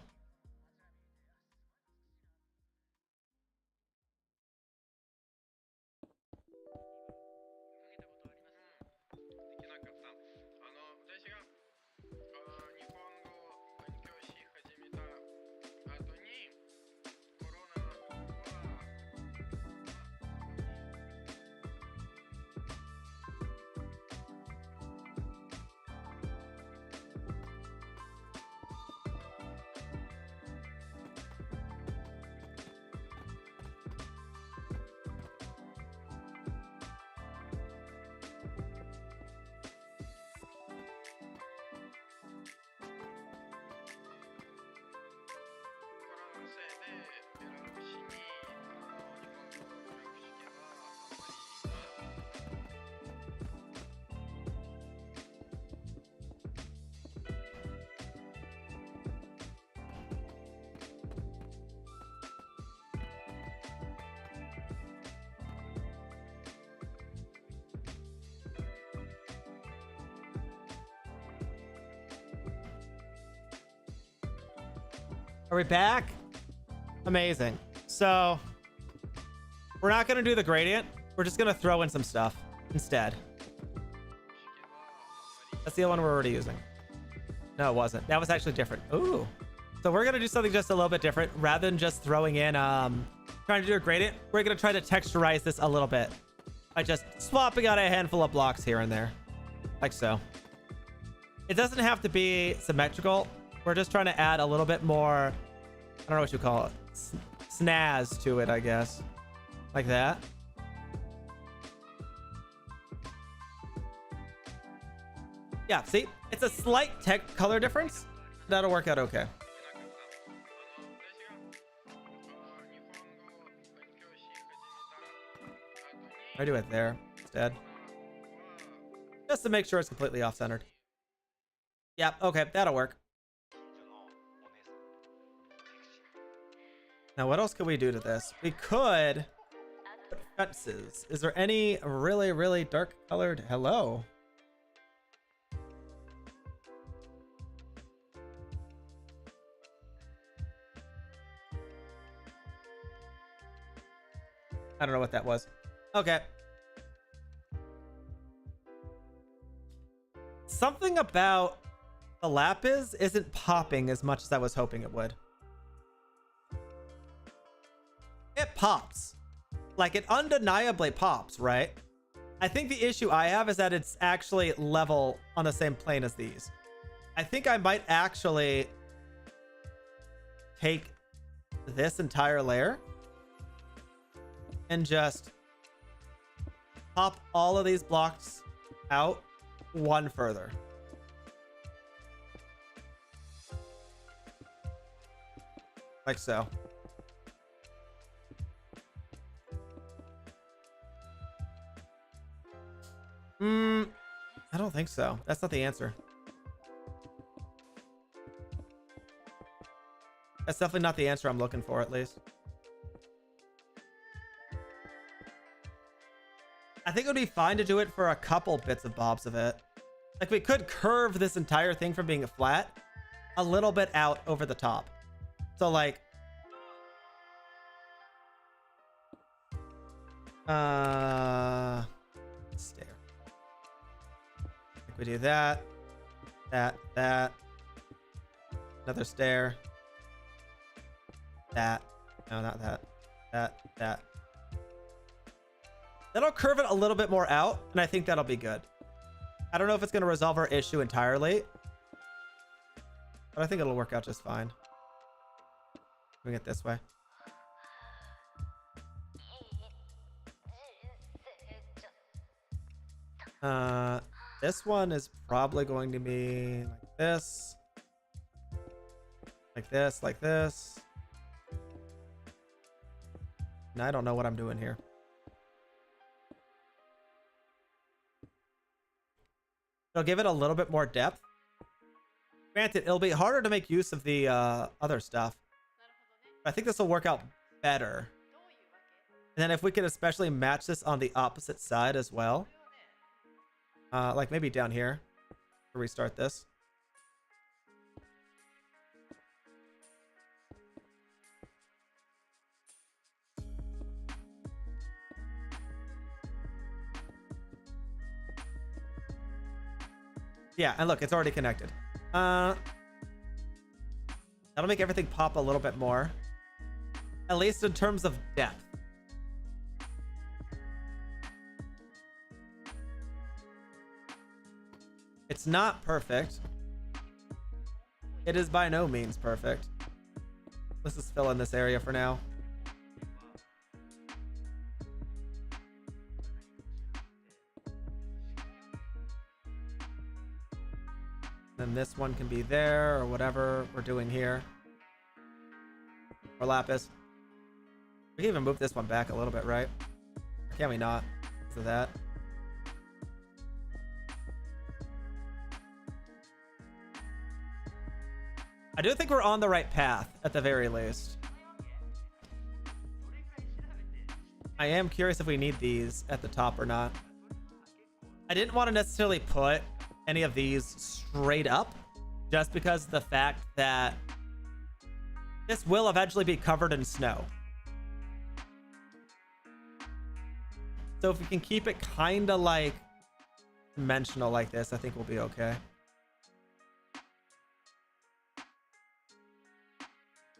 Are we back? Amazing. So we're not going to do the gradient. We're just going to throw in some stuff instead. That's the one we're already using. No, it wasn't. That was actually different. Ooh. So we're going to do something just a little bit different. Rather than just throwing in, trying to do a gradient, we're going to try to texturize this a little bit by just swapping out a handful of blocks here and there. Like so. It doesn't have to be symmetrical. We're just trying to add a little bit more, I don't know what you call it, snaz to it, I guess. Like that. Yeah, see? It's a slight color difference. That'll work out okay. I do it there instead. Just to make sure it's completely off-centered. Yep, okay, that'll work. Now, what else could we do to this? We could put fences. Is there any really, really dark colored? Hello. I don't know what that was. Okay. Something about the lapis isn't popping as much as I was hoping it would. It pops. Like, it undeniably pops, right? I think the issue I have is that it's actually level on the same plane as these. I think I might actually take this entire layer and just pop all of these blocks out one further. Like so. I don't think so. That's not the answer. That's definitely not the answer I'm looking for, at least. I think it would be fine to do it for a couple bits and bobs of it. Like, we could curve this entire thing from being flat a little bit out over the top. So, like, stair. Like, we do that, that, another stair, that, no, not that, that. That'll curve it a little bit more out, and I think that'll be good. I don't know if it's going to resolve our issue entirely, but I think it'll work out just fine. Doing it this way. This one is probably going to be like this. Like this, like this. And I don't know what I'm doing here. It'll give it a little bit more depth. Granted, it'll be harder to make use of the other stuff. But I think this will work out better. And then if we could especially match this on the opposite side as well. Like maybe down here. Restart this. Yeah, and look, it's already connected. That'll make everything pop a little bit more. At least in terms of depth. It's not perfect. It is by no means perfect. Let's just fill in this area for now. Then this one can be there, or whatever we're doing here. Or lapis. We can even move this one back a little bit, right? Or can we not? So that. I do think we're on the right path, at the very least. I am curious if we need these at the top or not. I didn't want to necessarily put any of these straight up, just because of the fact that This will eventually be covered in snow. So if we can keep it kind of like dimensional like this, I think we'll be okay.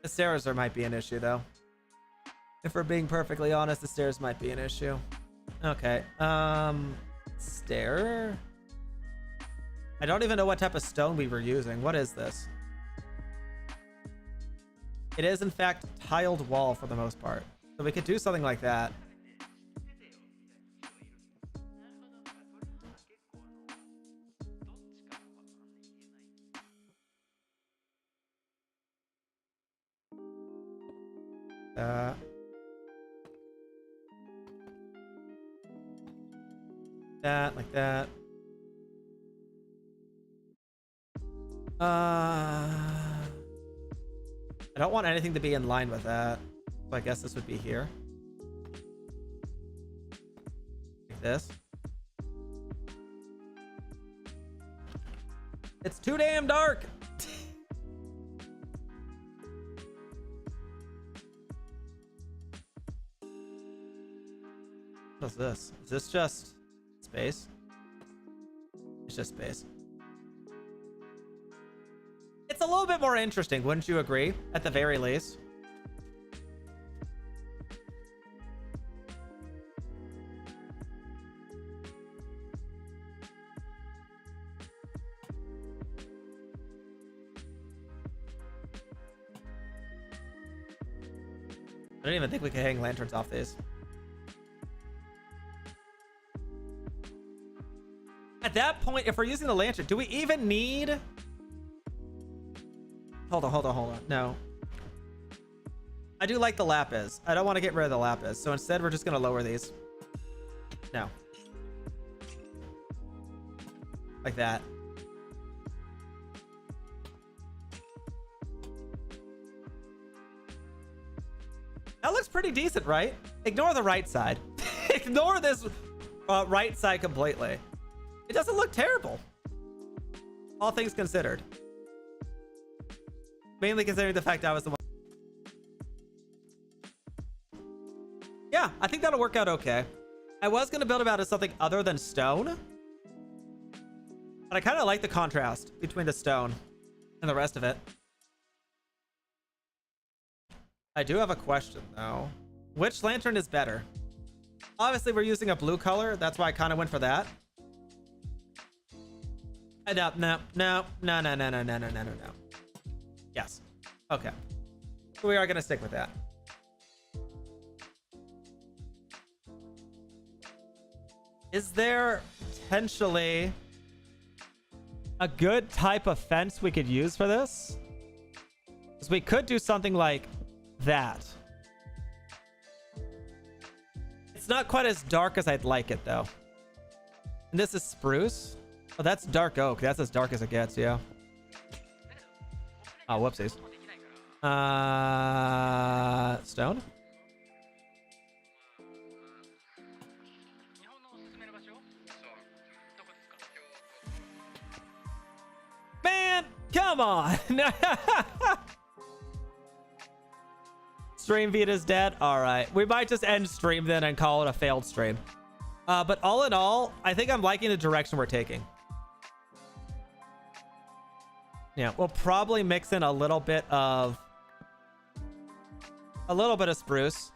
The stairs might be an issue though. If we're being perfectly honest, the stairs might be an issue. Okay. Stair. I don't even know what type of stone we were using. What is this? It is in fact tiled wall for the most part. So we could do something like that. That, like that. I don't want anything to be in line with that. So I guess this would be here. Like this. It's too damn dark. What's this? Is this just space? It's just space. It's a little bit more interesting, wouldn't you agree? At the very least. I don't even think we can hang lanterns off these. At that point, if we're using the lantern, do we even need... Hold on. No. I do like the lapis. I don't want to get rid of the lapis. So instead, we're just going to lower these. No. Like that. That looks pretty decent, right? Ignore the right side. Ignore this right side completely. It doesn't look terrible. All things considered. Mainly considering the fact I was the one. Yeah, I think that'll work out okay. I was going to build about as something other than stone. But I kind of like the contrast between the stone and the rest of it. I do have a question, though. Which lantern is better? Obviously, we're using a blue color. That's why I kind of went for that. No. Yes. Okay. So we are going to stick with that. Is there potentially a good type of fence we could use for this? Because we could do something like that. It's not quite as dark as I'd like it, though. And this is spruce. Oh, that's dark oak. That's as dark as it gets, yeah. Oh, whoopsies. Stone? Man, come on. Stream Vita's dead. All right. We might just end stream then and call it a failed stream. But all in all, I think I'm liking the direction we're taking. Yeah, we'll probably mix in a little bit of spruce.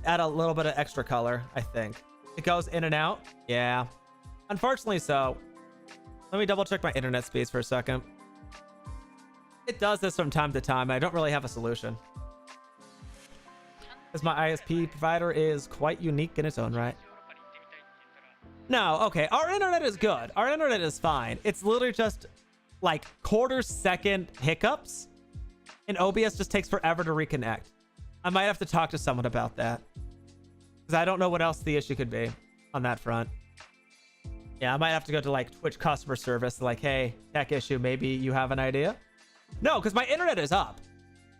Add a little bit of extra color, I think. It goes in and out. Yeah. Unfortunately so. Let me double check my internet speeds for a second. It does this from time to time. I don't really have a solution. Because my ISP provider is quite unique in its own right. No, okay. Our internet is good. Our internet is fine. It's literally just like quarter-second hiccups. And OBS just takes forever to reconnect. I might have to talk to someone about that. Because I don't know what else the issue could be on that front. Yeah, I might have to go to like Twitch customer service. Like, hey, tech issue. Maybe you have an idea? No, because my internet is up.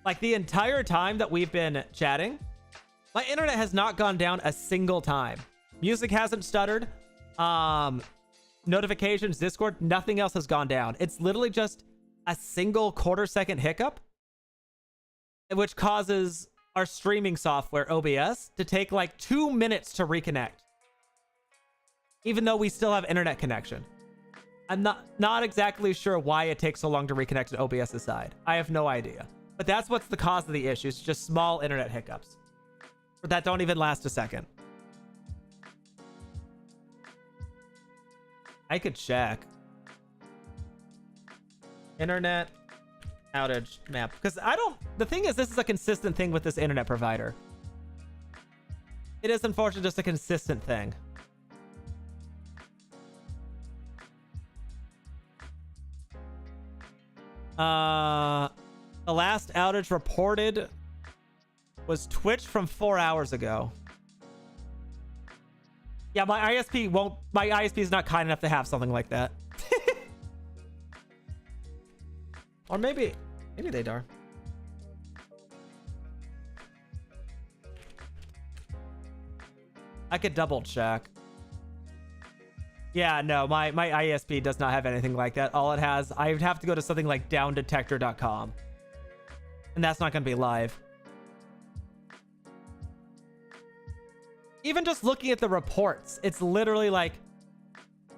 Like the entire time that we've been chatting, my internet has not gone down a single time. Music hasn't stuttered. Notifications, Discord, nothing else has gone down. It's literally just a single quarter-second hiccup. which causes our streaming software, OBS, to take like 2 minutes to reconnect, even though we still have internet connection. I'm not exactly sure why it takes so long to reconnect to OBS's side. I have no idea. But that's what's the cause of the issue. It's just small internet hiccups that don't even last a second. I could check. Internet outage map. Because the thing is, this is a consistent thing with this internet provider. It is unfortunately just a consistent thing. The last outage reported was Twitch from 4 hours ago. Yeah, my ISP is not kind enough to have something like that. Or maybe they are. I could double check. Yeah, no, my ISP does not have anything like that. All it has, I would have to go to something like downdetector.com. And that's not going to be live. Even just looking at the reports, it's literally like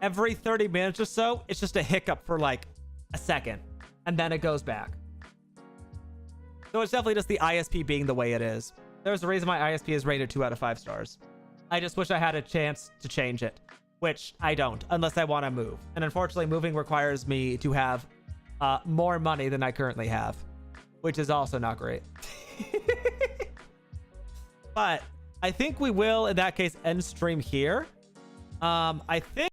every 30 minutes or so, it's just a hiccup for like a second. And then it goes back. So it's definitely just the ISP being the way it is. There's a reason my ISP is rated 2 out of 5 stars. I just wish I had a chance to change it. Which I don't, unless I want to move. And unfortunately, moving requires me to have more money than I currently have, which is also not great. But I think we will, in that case, end stream here. I think